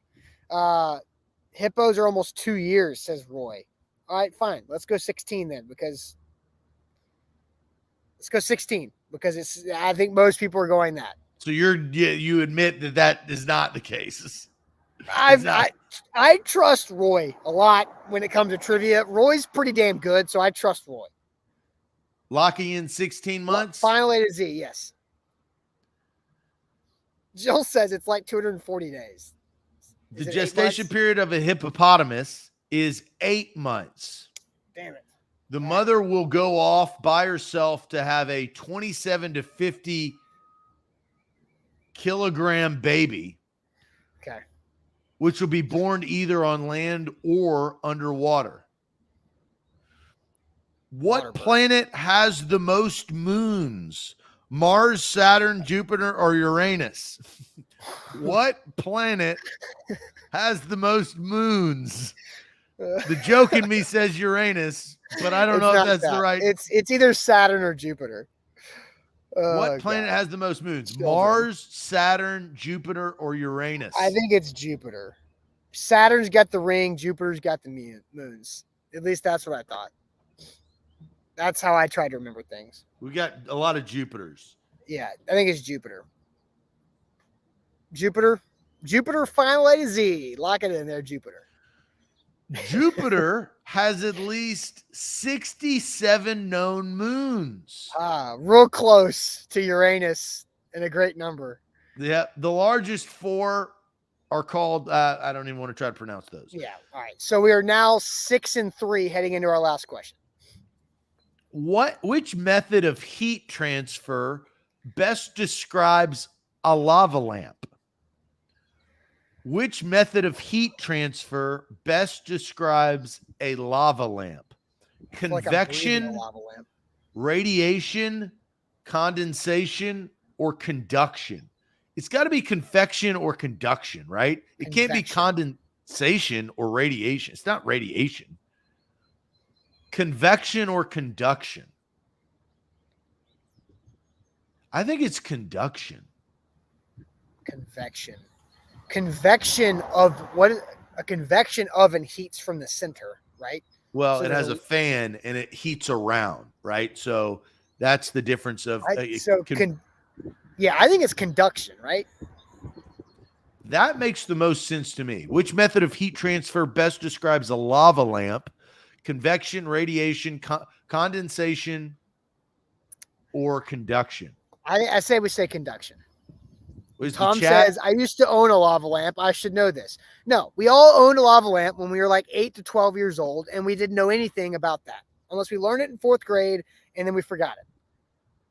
Hippos are almost 2 years, says Roy. All right, fine. Let's go 16 then, because let's go 16 because it's. I think most people are going that. So you admit that is not the case. I trust Roy a lot when it comes to trivia. Roy's pretty damn good, so I trust Roy. Locking in 16 months? Final A to Z, yes. Jill says it's like 240 days. The gestation period of a hippopotamus is 8 months. Damn it. The mother will go off by herself to have a 27 to 50 kilogram baby. Okay. Which will be born either on land or underwater. What planet has the most moons? Mars, Saturn, Jupiter, or Uranus? What planet has the most moons? The joke in me says Uranus, but I don't know if that's the right. It's either Saturn or Jupiter. What planet has the most moons? Mars, Saturn, Jupiter, or Uranus? I think it's Jupiter. Saturn's got the ring. Jupiter's got the moons. At least that's what I thought. That's how I try to remember things. We got a lot of Jupiters. Yeah, I think it's Jupiter. Jupiter, final A to Z. Lock it in there, Jupiter. Jupiter has at least 67 known moons. Real close to Uranus and a great number. Yeah, the largest 4 are called, I don't even want to try to pronounce those. Yeah, all right. So we are now 6-3 heading into our last question. Which method of heat transfer best describes a lava lamp? Which method of heat transfer best describes a lava lamp? Convection, like lava lamp. Radiation, condensation, or conduction? It's got to be convection or conduction, right? It can't be Convection. condensation or radiation. It's not radiation. Convection or conduction. I think it's conduction. Convection. Convection of what? A convection oven heats from the center, right? Well, So it has a fan and it heats around, right? So that's the difference of I think it's conduction, right? That makes the most sense to me. Which method of heat transfer best describes a lava lamp? Convection, radiation, condensation, or conduction? I say we say conduction. Was Tom says, I used to own a lava lamp. I should know this. No, we all owned a lava lamp when we were like 8 to 12 years old, and we didn't know anything about that unless we learned it in 4th grade, and then we forgot it.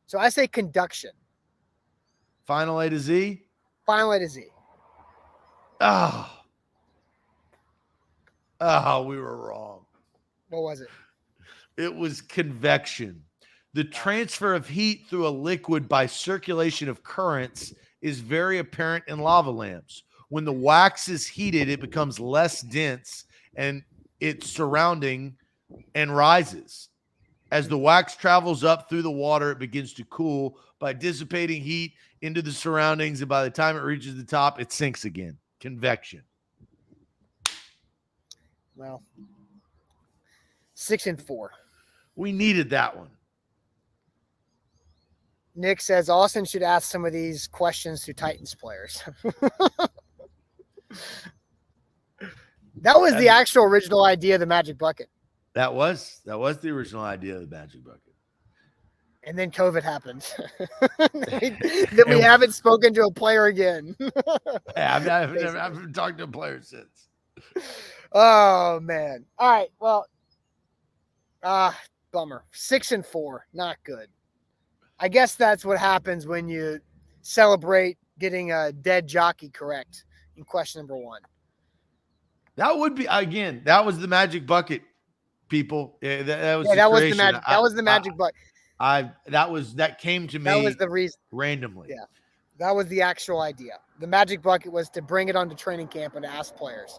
So I say conduction. Final A to Z? Final A to Z. Oh, we were wrong. What was it? It was convection. The transfer of heat through a liquid by circulation of currents is very apparent in lava lamps. When the wax is heated, it becomes less dense and its surrounding and rises. As the wax travels up through the water, it begins to cool by dissipating heat into the surroundings, and by the time it reaches the top, it sinks again. Convection. Well, 6-4. We needed that one. Nick says Austin should ask some of these questions to Titans players. That was the actual original idea of the Magic Bucket. That was the original idea of the Magic Bucket. And then COVID happened. Then we haven't spoken to a player again. I haven't talked to a player since. Oh, man. All right. Well, bummer. 6-4. Not good. I guess that's what happens when you celebrate getting a dead jockey correct in question number 1. That would be, again, that was the Magic Bucket, people. That was the magic. That was the Magic Bucket. That came to me. That was the reason. Randomly. Yeah. That was the actual idea. The Magic Bucket was to bring it onto training camp and ask players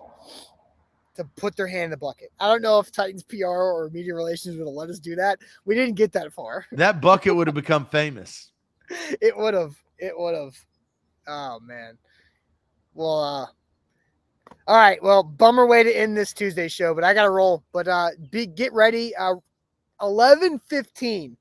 to put their hand in the bucket. I don't know if Titans PR or media relations would have let us do that. We didn't get that far. That bucket would have become famous. It would have. Oh, man. Well, all right. Well, bummer way to end this Tuesday show, but I got to roll. But get ready. 11:15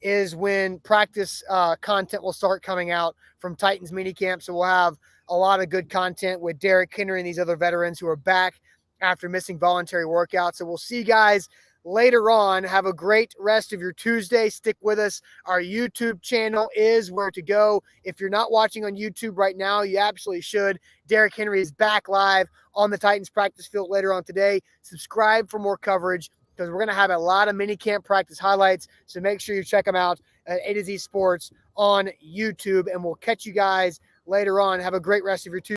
is when practice content will start coming out from Titans minicamp. So we'll have a lot of good content with Derrick Henry and these other veterans who are back after missing voluntary workouts. So we'll see you guys later on. Have a great rest of your Tuesday. Stick with us. Our YouTube channel is where to go. If you're not watching on YouTube right now, you absolutely should. Derrick Henry is back live on the Titans practice field later on today. Subscribe for more coverage because we're going to have a lot of minicamp practice highlights. So make sure you check them out at A to Z Sports on YouTube, and we'll catch you guys later on. Have a great rest of your Tuesday.